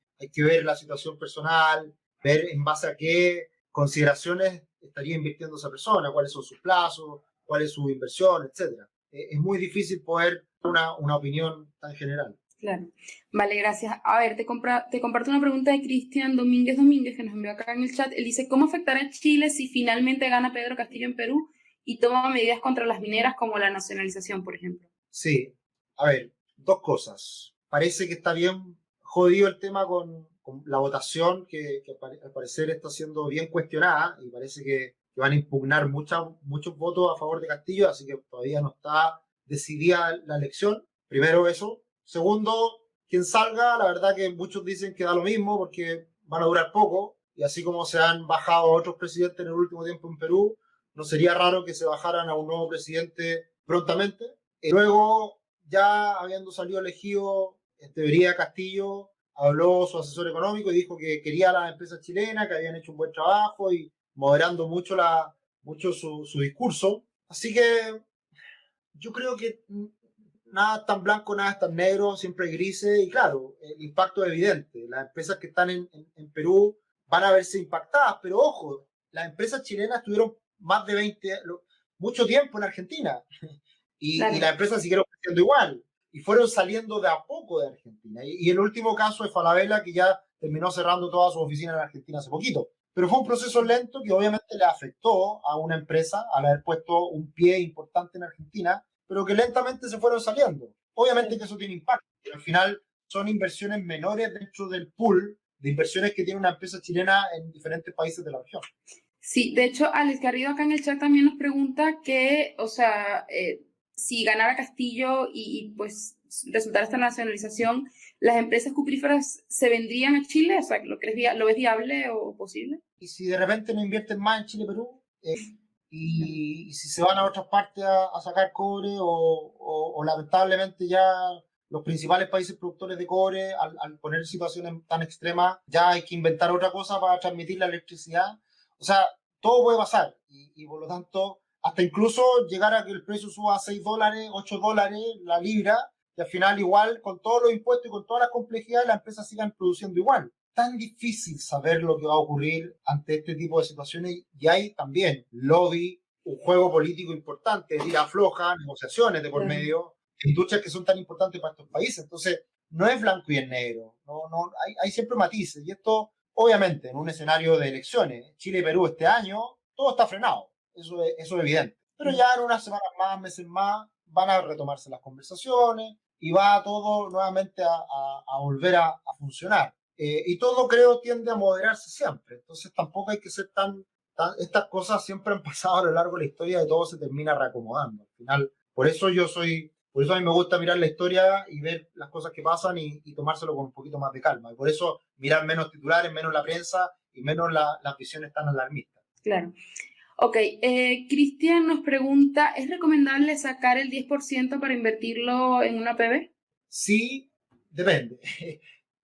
Speaker 1: ver la situación personal, ver en base a qué consideraciones estaría invirtiendo esa persona, cuáles son sus plazos, cuál es su inversión, etcétera. Es muy difícil poder dar una opinión tan general.
Speaker 2: Claro. Vale, gracias. A ver, te comparto una pregunta de Cristian Domínguez, que nos envió acá en el chat. Él dice, ¿cómo afectará a Chile si finalmente gana Pedro Castillo en Perú y toma medidas contra las mineras como la nacionalización, por ejemplo?
Speaker 1: Sí, a ver, dos cosas. Parece que está bien jodido el tema con la votación, que al parecer está siendo bien cuestionada y parece que van a impugnar muchos votos a favor de Castillo, así que todavía no está decidida la elección. Primero eso. Segundo, quien salga, la verdad que muchos dicen que da lo mismo porque van a durar poco y así como se han bajado otros presidentes en el último tiempo en Perú, no sería raro que se bajaran a un nuevo presidente prontamente. Y luego, ya habiendo salido elegido, en teoría Castillo habló su asesor económico y dijo que quería a las empresas chilenas, que habían hecho un buen trabajo y moderando mucho su discurso. Así que yo creo que nada es tan blanco, nada es tan negro, siempre hay grises y claro, el impacto es evidente. Las empresas que están en Perú van a verse impactadas, pero ojo, las empresas chilenas estuvieron más de mucho tiempo en Argentina
Speaker 2: Claro.
Speaker 1: y las empresas siguieron creciendo igual y fueron saliendo de a poco de Argentina. Y el último caso es Falabella, que ya terminó cerrando todas sus oficinas en Argentina hace poquito. Pero fue un proceso lento que obviamente le afectó a una empresa al haber puesto un pie importante en Argentina, pero que lentamente se fueron saliendo. Obviamente que eso tiene impacto, pero al final son inversiones menores dentro del pool de inversiones que tiene una empresa chilena en diferentes países de la región.
Speaker 2: Sí, de hecho, Alex Garrido acá en el chat también nos pregunta que, o sea, si ganara Castillo y pues resultara esta nacionalización, ¿las empresas cupríferas se vendrían a Chile? O sea, ¿lo ves viable o posible?
Speaker 1: Y si de repente no invierten más en Chile, Perú, y si se van a otras partes a sacar cobre o lamentablemente ya los principales países productores de cobre, al poner situaciones tan extremas, ya hay que inventar otra cosa para transmitir la electricidad. O sea, todo puede pasar y por lo tanto, hasta incluso llegar a que el precio suba a $6, $8 la libra, y al final igual, con todos los impuestos y con todas las complejidades, las empresas sigan produciendo igual. Tan difícil saber lo que va a ocurrir ante este tipo de situaciones y hay también lobby, un juego político importante, tira floja, negociaciones de por medio, industrias que son tan importantes para estos países. Entonces, no es blanco y es negro, hay siempre matices y esto, obviamente, en un escenario de elecciones, Chile y Perú este año, todo está frenado, eso es evidente. Pero ya en unas semanas más, meses más, van a retomarse las conversaciones y va todo nuevamente a volver a funcionar. Y todo, creo, tiende a moderarse siempre. Entonces tampoco hay que ser estas cosas siempre han pasado a lo largo de la historia y todo se termina reacomodando. Al final, por eso a mí me gusta mirar la historia y ver las cosas que pasan y tomárselo con un poquito más de calma. Y por eso mirar menos titulares, menos la prensa y menos las visiones tan alarmistas.
Speaker 2: Claro. Ok, Cristian nos pregunta, ¿es recomendable sacar el 10% para invertirlo en una PB?
Speaker 1: Sí, depende.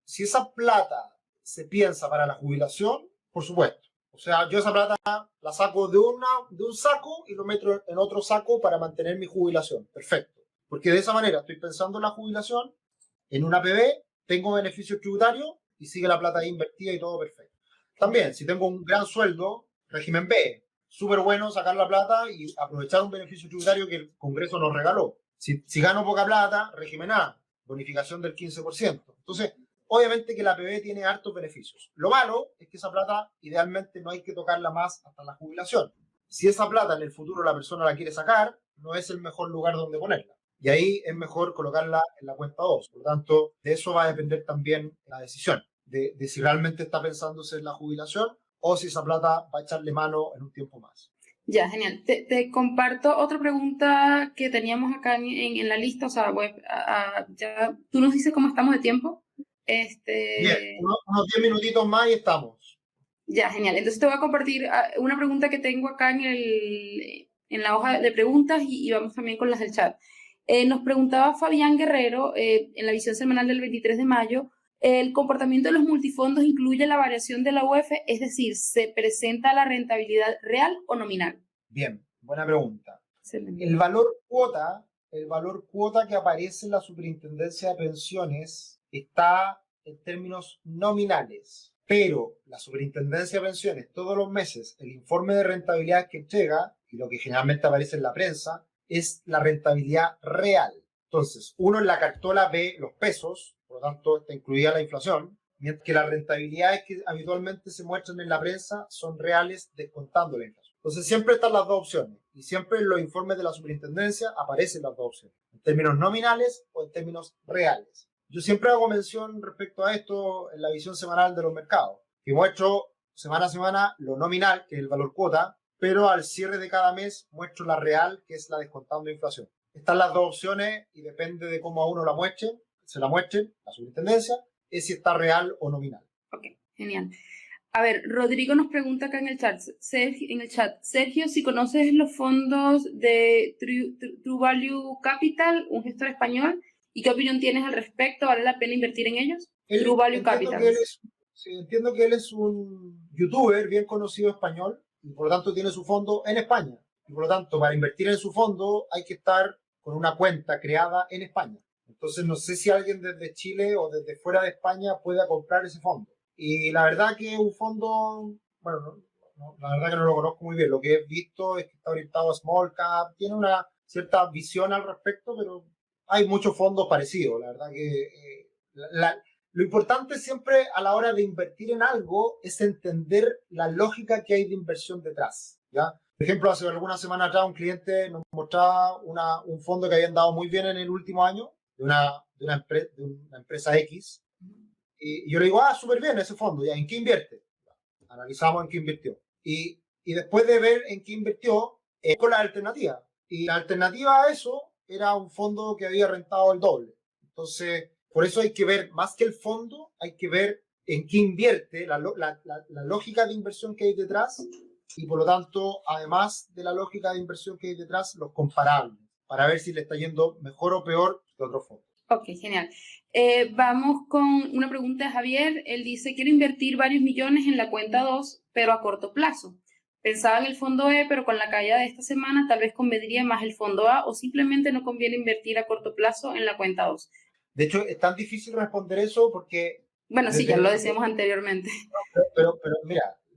Speaker 1: Si esa plata se piensa para la jubilación, por supuesto. O sea, yo esa plata la saco de un saco y lo meto en otro saco para mantener mi jubilación. Perfecto. Porque de esa manera estoy pensando en la jubilación, en una PB, tengo beneficios tributarios y sigue la plata ahí invertida y todo perfecto. También, si tengo un gran sueldo, régimen B, súper bueno sacar la plata y aprovechar un beneficio tributario que el Congreso nos regaló. Si gano poca plata, régimen A, bonificación del 15%. Entonces, obviamente que la PB tiene hartos beneficios. Lo malo es que esa plata idealmente no hay que tocarla más hasta la jubilación. Si esa plata en el futuro la persona la quiere sacar, no es el mejor lugar donde ponerla. Y ahí es mejor colocarla en la cuenta 2. Por lo tanto, de eso va a depender también la decisión, de si realmente está pensándose en la jubilación o si esa plata va a echarle mano en un tiempo más.
Speaker 2: Ya, genial. Te comparto otra pregunta que teníamos acá en la lista, o sea, ya tú nos dices cómo estamos de tiempo.
Speaker 1: Bien, unos 10 minutitos más y estamos.
Speaker 2: Ya, genial. Entonces te voy a compartir una pregunta que tengo acá en la hoja de preguntas y vamos también con las del chat. Nos preguntaba Fabián Guerrero, en la visión semanal del 23 de mayo, ¿el comportamiento de los multifondos incluye la variación de la UF? Es decir, ¿se presenta la rentabilidad real o nominal?
Speaker 1: Bien, buena pregunta.
Speaker 2: Excelente.
Speaker 1: El valor cuota que aparece en la Superintendencia de Pensiones está en términos nominales, pero la Superintendencia de Pensiones todos los meses, el informe de rentabilidad que entrega, y lo que generalmente aparece en la prensa, es la rentabilidad real. Entonces, uno en la cartola ve los pesos, por lo tanto está incluida la inflación, mientras que las rentabilidades que habitualmente se muestran en la prensa son reales descontando la inflación. Entonces siempre están las dos opciones y siempre en los informes de la superintendencia aparecen las dos opciones, en términos nominales o en términos reales. Yo siempre hago mención respecto a esto en la visión semanal de los mercados, que muestro semana a semana lo nominal, que es el valor cuota, pero al cierre de cada mes muestro la real, que es la descontando inflación. Están las dos opciones y depende de cómo a uno se la muestren, la superintendencia, es si está real o nominal.
Speaker 2: Ok, genial. A ver, Rodrigo nos pregunta acá en el chat, Sergio, si conoces los fondos de True Value Capital, un gestor español, ¿y qué opinión tienes al respecto? ¿Vale la pena invertir en ellos? True Value Capital.
Speaker 1: Entiendo que él es un youtuber bien conocido español y por lo tanto tiene su fondo en España. Y por lo tanto, para invertir en su fondo hay que estar con una cuenta creada en España. Entonces, no sé si alguien desde Chile o desde fuera de España pueda comprar ese fondo. Y la verdad que es un fondo, bueno, la verdad que no lo conozco muy bien. Lo que he visto es que está orientado a small cap, tiene una cierta visión al respecto, pero hay muchos fondos parecidos. La verdad que lo importante siempre a la hora de invertir en algo es entender la lógica que hay de inversión detrás, ¿ya? Por ejemplo, hace algunas semanas atrás un cliente nos mostraba un fondo que habían dado muy bien en el último año de una empresa X. Y yo le digo, súper bien ese fondo, ¿ya? ¿En qué invierte? Analizamos en qué invirtió. Y después de ver en qué invirtió, con la alternativa. Y la alternativa a eso era un fondo que había rentado el doble. Entonces, por eso hay que ver, más que el fondo, hay que ver en qué invierte, la lógica de inversión que hay detrás y por lo tanto, además de la lógica de inversión que hay detrás, los comparables, para ver si le está yendo mejor o peor que otro fondo.
Speaker 2: Ok, genial. Vamos con una pregunta de Javier. Él dice, quiero invertir varios millones en la cuenta 2, pero a corto plazo. Pensaba en el fondo E, pero con la caída de esta semana tal vez convendría más el fondo A o simplemente no conviene invertir a corto plazo en la cuenta 2.
Speaker 1: De hecho, es tan difícil responder eso porque...
Speaker 2: Bueno, sí, ya lo decíamos anteriormente.
Speaker 1: Pero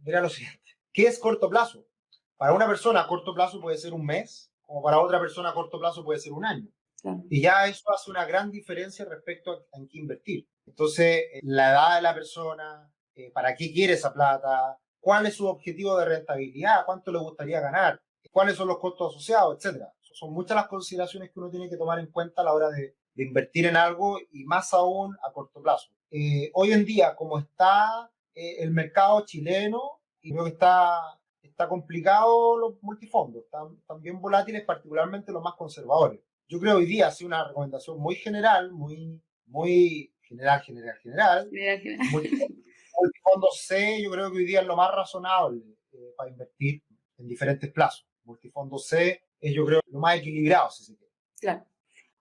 Speaker 1: mira lo siguiente. ¿Qué es corto plazo? Para una persona a corto plazo puede ser un mes, como para otra persona a corto plazo puede ser un año. Claro. Y ya eso hace una gran diferencia respecto a en qué invertir. Entonces, la edad de la persona, para qué quiere esa plata, cuál es su objetivo de rentabilidad, cuánto le gustaría ganar, cuáles son los costos asociados, etcétera. Son muchas las consideraciones que uno tiene que tomar en cuenta a la hora de invertir en algo y más aún a corto plazo. Hoy en día, como está el mercado chileno, y creo que está complicado los multifondos, están bien volátiles, particularmente los más conservadores. Yo creo hoy día ha sido una recomendación muy general, muy general. Multifondo C, yo creo que hoy día es lo más razonable para invertir en diferentes plazos. Multifondo C es, yo creo, lo más equilibrado, si se quiere.
Speaker 2: Claro.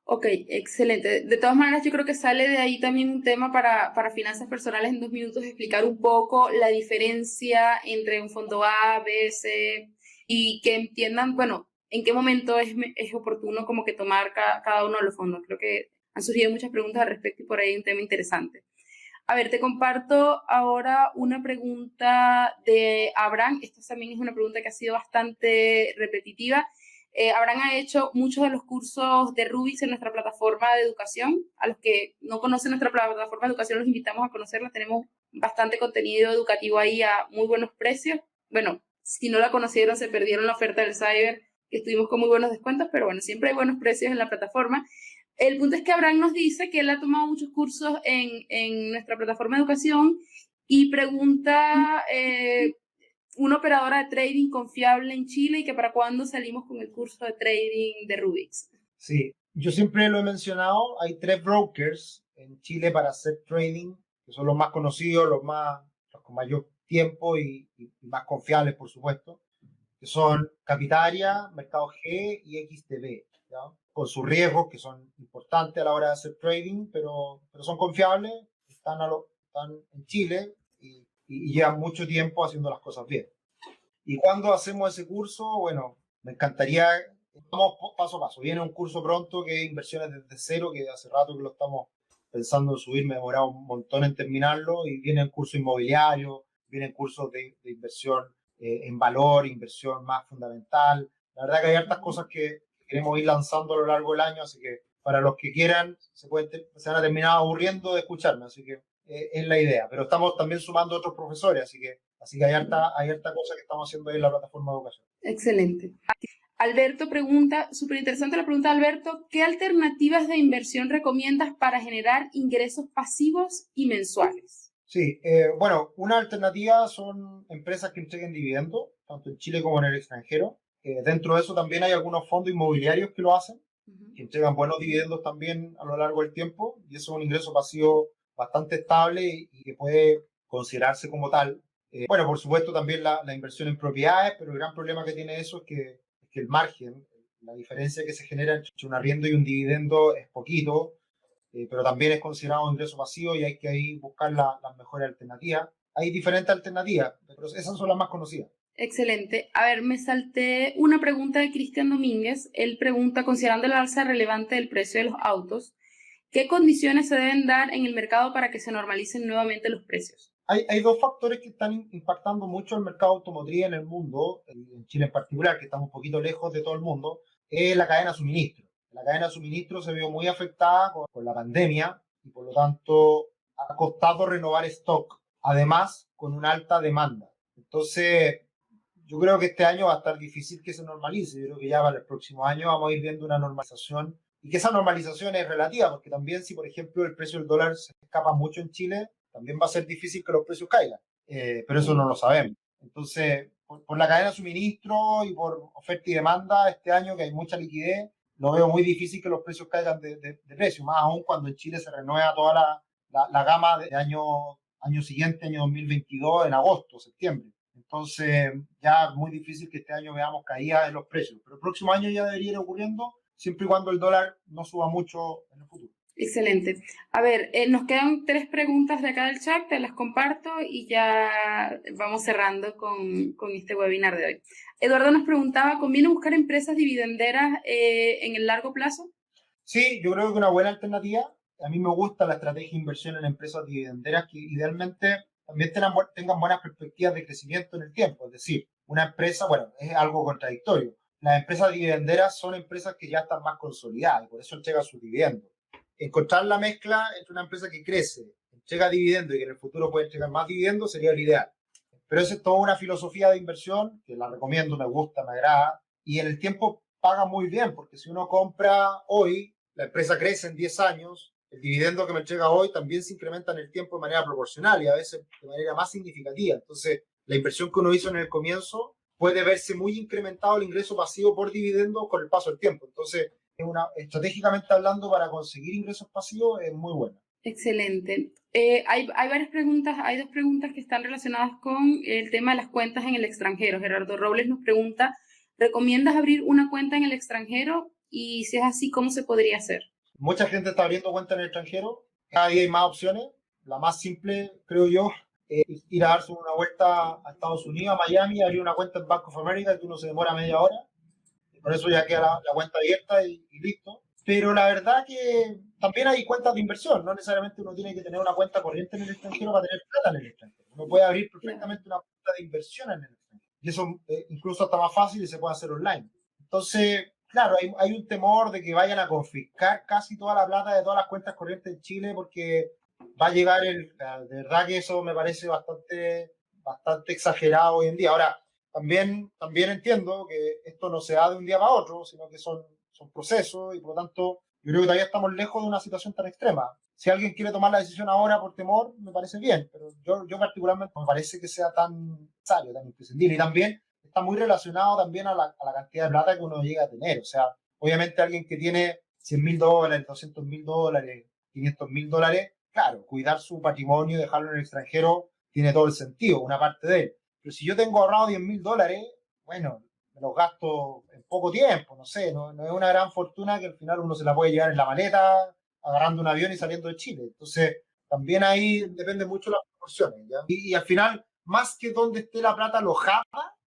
Speaker 2: Ok, excelente. De todas maneras, yo creo que sale de ahí también un tema para finanzas personales en 2 minutos, explicar un poco la diferencia entre un fondo A, B, C, y que entiendan, bueno, en qué momento es oportuno como que tomar cada uno de los fondos. Creo que han surgido muchas preguntas al respecto y por ahí un tema interesante. A ver, te comparto ahora una pregunta de Abraham. Esta también es una pregunta que ha sido bastante repetitiva. Abraham ha hecho muchos de los cursos de Rubix en nuestra plataforma de educación. A los que no conocen nuestra plataforma de educación, los invitamos a conocerla. Tenemos bastante contenido educativo ahí a muy buenos precios. Bueno, si no la conocieron, se perdieron la oferta del Cyber, que estuvimos con muy buenos descuentos, pero bueno, siempre hay buenos precios en la plataforma. El punto es que Abraham nos dice que él ha tomado muchos cursos en nuestra plataforma de educación y pregunta una operadora de trading confiable en Chile y que para cuándo salimos con el curso de trading de Rubix.
Speaker 1: Sí, yo siempre lo he mencionado, hay 3 brokers en Chile para hacer trading, que son los más conocidos, los con mayor tiempo y más confiables, por supuesto, que son Capitaria, Mercado G y XTB, ¿ya? Con sus riesgos, que son importantes a la hora de hacer trading, pero son confiables, están en Chile y llevan mucho tiempo haciendo las cosas bien. ¿Y cuando hacemos ese curso? Bueno, me encantaría, vamos paso a paso. Viene un curso pronto que es Inversiones desde cero, que hace rato que lo estamos pensando en subir, me he demorado un montón en terminarlo, y vienen cursos inmobiliarios, vienen cursos de inversión en valor, inversión más fundamental. La verdad que hay hartas cosas que queremos ir lanzando a lo largo del año, así que para los que quieran se van a terminar aburriendo de escucharme, así que es la idea. Pero estamos también sumando otros profesores, así que hay harta cosa que estamos haciendo ahí en la plataforma de educación.
Speaker 2: Excelente. Alberto pregunta, súper interesante la pregunta de Alberto, ¿qué alternativas de inversión recomiendas para generar ingresos pasivos y mensuales?
Speaker 1: Sí, bueno, una alternativa son empresas que entreguen dividendos, tanto en Chile como en el extranjero. Dentro de eso también hay algunos fondos inmobiliarios que lo hacen, que entregan buenos dividendos también a lo largo del tiempo, y eso es un ingreso pasivo bastante estable y que puede considerarse como tal. Bueno, por supuesto también la inversión en propiedades, pero el gran problema que tiene eso es que el margen, la diferencia que se genera entre un arriendo y un dividendo es poquito, pero también es considerado un ingreso pasivo y hay que ahí buscar las mejores alternativas. Hay diferentes alternativas, pero esas son las más conocidas.
Speaker 2: Excelente. A ver, me salté una pregunta de Cristian Domínguez. Él pregunta, considerando el alza relevante del precio de los autos, ¿qué condiciones se deben dar en el mercado para que se normalicen nuevamente los precios?
Speaker 1: Hay 2 factores que están impactando mucho el mercado automotriz en el mundo, en Chile en particular, que estamos un poquito lejos de todo el mundo, es la cadena de suministro. La cadena de suministro se vio muy afectada con la pandemia y por lo tanto ha costado renovar stock, además con una alta demanda. Entonces, yo creo que este año va a estar difícil que se normalice. Yo creo que ya para el próximo año vamos a ir viendo una normalización, y que esa normalización es relativa, porque también si, por ejemplo, el precio del dólar se escapa mucho en Chile, también va a ser difícil que los precios caigan, pero eso no lo sabemos. Entonces, por la cadena de suministro y por oferta y demanda, este año que hay mucha liquidez, lo veo muy difícil que los precios caigan de precio, más aún cuando en Chile se renueva toda la gama de año siguiente, año 2022, en agosto, septiembre. Entonces, ya es muy difícil que este año veamos caídas en los precios, pero el próximo año ya debería ir ocurriendo, siempre y cuando el dólar no suba mucho en el futuro.
Speaker 2: Excelente. A ver, nos quedan 3 preguntas de acá del chat, te las comparto y ya vamos cerrando con este webinar de hoy. Eduardo nos preguntaba, ¿conviene buscar empresas dividenderas en el largo plazo?
Speaker 1: Sí, yo creo que una buena alternativa. A mí me gusta la estrategia de inversión en empresas dividenderas que idealmente también tengan buenas perspectivas de crecimiento en el tiempo. Es decir, una empresa, bueno, es algo contradictorio. Las empresas dividenderas son empresas que ya están más consolidadas y por eso entregan sus dividendos. Encontrar la mezcla entre una empresa que crece, entrega dividendos y que en el futuro puede entregar más dividendos sería lo ideal. Pero esa es toda una filosofía de inversión que la recomiendo, me gusta, me agrada, y en el tiempo paga muy bien, porque si uno compra hoy, la empresa crece en 10 años, el dividendo que me entrega hoy también se incrementa en el tiempo de manera proporcional y a veces de manera más significativa. Entonces, la inversión que uno hizo en el comienzo puede verse muy incrementado el ingreso pasivo por dividendo con el paso del tiempo. Entonces, estratégicamente hablando, para conseguir ingresos pasivos es muy buena.
Speaker 2: Excelente. Hay varias preguntas, hay 2 preguntas que están relacionadas con el tema de las cuentas en el extranjero. Gerardo Robles nos pregunta, ¿recomiendas abrir una cuenta en el extranjero? Y si es así, ¿cómo se podría hacer?
Speaker 1: Mucha gente está abriendo cuentas en el extranjero, cada día hay más opciones. La más simple, creo yo, es ir a darse una vuelta a Estados Unidos, a Miami, abrir una cuenta en Bank of America, que uno se demora media hora. Por eso ya queda la cuenta abierta y listo. Pero la verdad que también hay cuentas de inversión, no necesariamente uno tiene que tener una cuenta corriente en el extranjero para tener plata en el extranjero. Uno puede abrir perfectamente una cuenta de inversión en el extranjero. Y eso incluso está más fácil y se puede hacer online. Entonces, claro, hay un temor de que vayan a confiscar casi toda la plata de todas las cuentas corrientes en Chile porque va a llegar de verdad que eso me parece bastante exagerado hoy en día. Ahora, también entiendo que esto no se da de un día para otro, sino que son procesos y por lo tanto Yo creo que todavía estamos lejos de una situación tan extrema. Si alguien quiere tomar la decisión ahora por temor, me parece bien, pero yo particularmente no me parece que sea tan necesario, tan imprescindible. Y también está muy relacionado también a la cantidad de plata que uno llega a tener. O sea, obviamente alguien que tiene $100.000, $200.000, $500.000, claro, cuidar su patrimonio y dejarlo en el extranjero tiene todo el sentido, una parte de él. Pero si yo tengo ahorrado $10.000, bueno, me los gasto en poco tiempo, no sé, no es una gran fortuna que al final uno se la puede llevar en la maleta, agarrando un avión y saliendo de Chile. Entonces, también ahí depende mucho de las proporciones, ¿ya? Y al final, más que donde esté la plata alojada,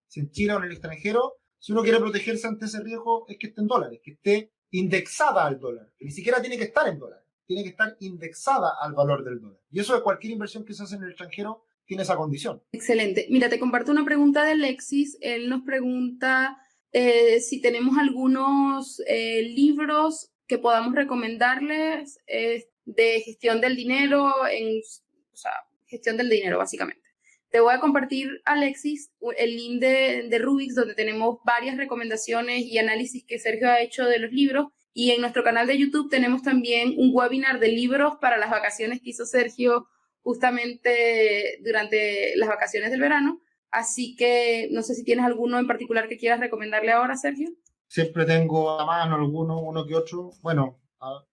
Speaker 1: si en Chile o en el extranjero, si uno quiere protegerse ante ese riesgo, es que esté en dólares, que esté indexada al dólar, que ni siquiera tiene que estar en dólares, tiene que estar indexada al valor del dólar. Y eso de cualquier inversión que se hace en el extranjero tiene esa condición.
Speaker 2: Excelente. Mira, te comparto una pregunta de Alexis. Él nos pregunta si tenemos algunos libros que podamos recomendarles de gestión del dinero, o sea, gestión del dinero, básicamente. Te voy a compartir, Alexis, el link de Rubix, donde tenemos varias recomendaciones y análisis que Sergio ha hecho de los libros. Y en nuestro canal de YouTube tenemos también un webinar de libros para las vacaciones que hizo Sergio justamente durante las vacaciones del verano. Así que no sé si tienes alguno en particular que quieras recomendarle ahora, Sergio.
Speaker 1: Siempre tengo a mano uno que otro. Bueno,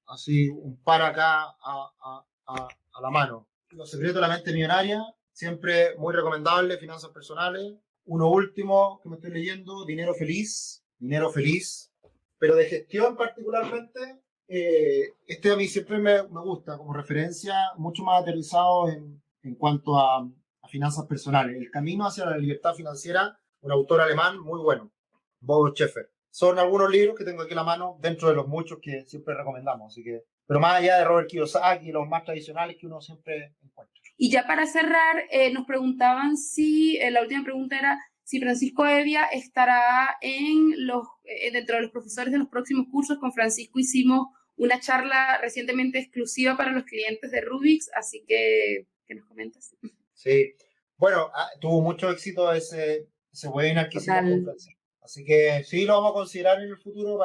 Speaker 1: así un par acá a la mano. Los secretos de la mente millonaria, siempre muy recomendable. Finanzas personales. Uno último que me estoy leyendo, Dinero Feliz. Dinero Feliz. Pero de gestión particularmente, este a mí siempre me gusta como referencia, mucho más aterrizado en cuanto a finanzas personales. El camino hacia la libertad financiera, un autor alemán muy bueno, Bodo Schäfer. Son algunos libros que tengo aquí a la mano, dentro de los muchos que siempre recomendamos. Así que, pero más allá de Robert Kiyosaki, los más tradicionales que uno siempre encuentra.
Speaker 2: Y ya para cerrar, nos preguntaban si, la última pregunta era si Francisco Evia estará dentro de los profesores de los próximos cursos. Con Francisco hicimos una charla recientemente exclusiva para los clientes de Rubix, así que, ¿qué nos comentas?
Speaker 1: Sí, bueno, tuvo mucho éxito ese webinar que hicimos con Francisco. Así que sí, lo vamos a considerar en el futuro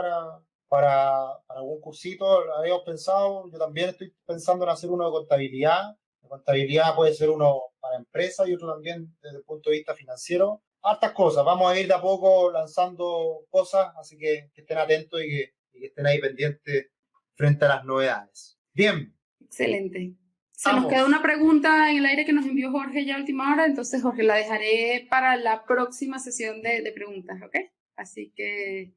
Speaker 1: para algún cursito. Lo habíamos pensado, yo también estoy pensando en hacer uno de contabilidad. De contabilidad puede ser uno para empresas y otro también desde el punto de vista financiero. Hartas cosas, vamos a ir de a poco lanzando cosas, así que estén atentos y que estén ahí pendientes frente a las novedades. Bien.
Speaker 2: Excelente. Se nos queda una pregunta en el aire que nos envió Jorge ya a última hora, entonces Jorge, la dejaré para la próxima sesión de preguntas, ¿ok? Así que...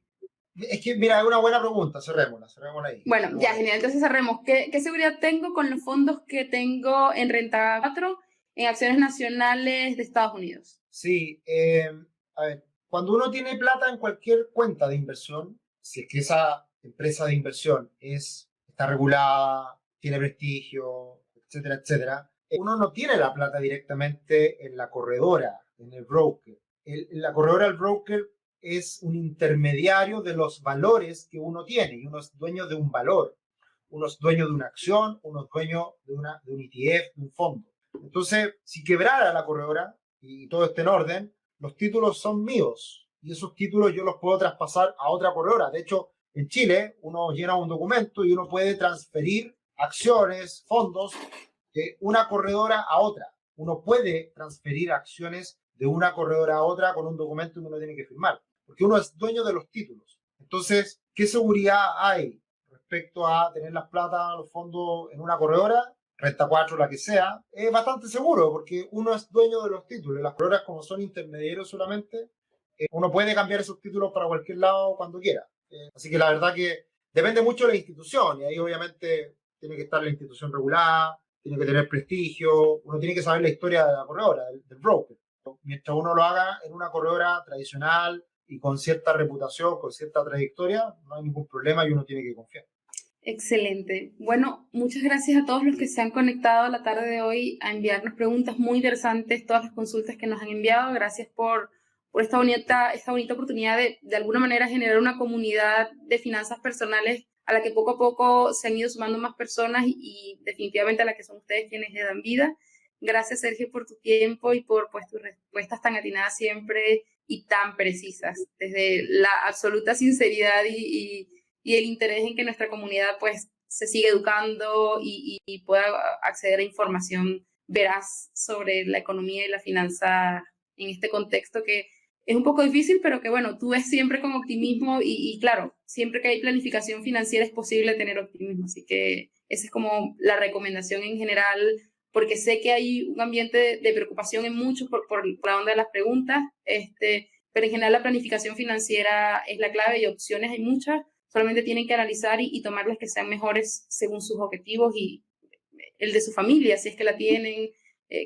Speaker 1: Es que, mira, es una buena pregunta, cerrémosla ahí.
Speaker 2: Bueno, ya, genial, entonces cerremos. ¿Qué seguridad tengo con los fondos que tengo en Renta 4 en acciones nacionales de Estados Unidos?
Speaker 1: Sí, a ver, cuando uno tiene plata en cualquier cuenta de inversión, si es que esa empresa de inversión está regulada, tiene prestigio, etcétera, etcétera, uno no tiene la plata directamente en la corredora, en el broker. La corredora del broker es un intermediario de los valores que uno tiene, y uno es dueño de un valor, uno es dueño de una acción, uno es dueño de un ETF, de un fondo. Entonces, si quebrara la corredora y todo esté en orden, los títulos son míos y esos títulos yo los puedo traspasar a otra corredora. De hecho, en Chile uno llena un documento y uno puede transferir acciones, fondos de una corredora a otra. Uno puede transferir acciones de una corredora a otra con un documento que uno tiene que firmar, porque uno es dueño de los títulos. Entonces, ¿qué seguridad hay respecto a tener las plata, los fondos en una corredora? Renta 4, la que sea, es bastante seguro porque uno es dueño de los títulos. Las corredoras, como son intermediarios solamente, uno puede cambiar esos títulos para cualquier lado cuando quiera. Así que la verdad que depende mucho de la institución y ahí obviamente tiene que estar la institución regulada, tiene que tener prestigio, uno tiene que saber la historia de la corredora, del broker. Mientras uno lo haga en una corredora tradicional y con cierta reputación, con cierta trayectoria, no hay ningún problema y uno tiene que confiar.
Speaker 2: Excelente. Bueno, muchas gracias a todos los que se han conectado la tarde de hoy a enviarnos preguntas muy interesantes, todas las consultas que nos han enviado. Gracias por esta bonita oportunidad de alguna manera generar una comunidad de finanzas personales a la que poco a poco se han ido sumando más personas y definitivamente a la que son ustedes quienes le dan vida. Gracias, Sergio, por tu tiempo y por tus respuestas tan atinadas siempre y tan precisas, desde la absoluta sinceridad y y el interés en que nuestra comunidad pues se siga educando y pueda acceder a información veraz sobre la economía y la finanza en este contexto que es un poco difícil, pero que bueno, tú ves siempre con optimismo y claro, siempre que hay planificación financiera es posible tener optimismo, así que esa es como la recomendación en general, porque sé que hay un ambiente de preocupación en muchos por la onda de las preguntas, pero en general la planificación financiera es la clave y opciones hay muchas, solamente tienen que analizar y tomar las que sean mejores según sus objetivos y el de su familia, si es que la tienen,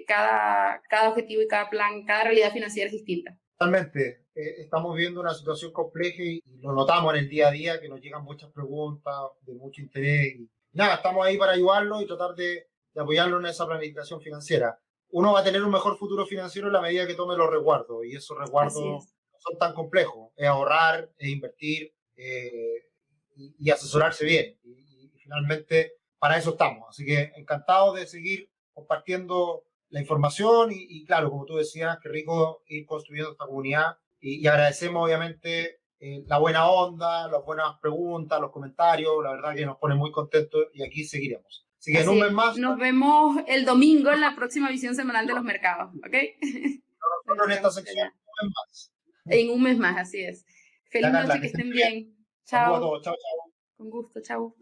Speaker 2: cada objetivo y cada plan, cada realidad financiera es distinta.
Speaker 1: Totalmente. Estamos viendo una situación compleja y lo notamos en el día a día, que nos llegan muchas preguntas de mucho interés. Y nada, estamos ahí para ayudarlos y tratar de apoyarlos en esa planificación financiera. Uno va a tener un mejor futuro financiero en la medida que tome los resguardos, y esos resguardos no son tan complejos. Es ahorrar, es invertir y asesorarse bien. Y finalmente, para eso estamos. Así que encantados de seguir compartiendo la información y claro, como tú decías, qué rico ir construyendo esta comunidad y agradecemos obviamente la buena onda, las buenas preguntas, los comentarios, la verdad que nos pone muy contentos y aquí seguiremos. Así que en un mes más.
Speaker 2: Nos vemos el domingo en la próxima visión semanal de los mercados, ¿ok?
Speaker 1: Nosotros en esta sección en un mes más.
Speaker 2: En un mes más, así es. Feliz noche, que estén bien.
Speaker 1: Chao. Saludos a todos, chao, chao.
Speaker 2: Con gusto, chao.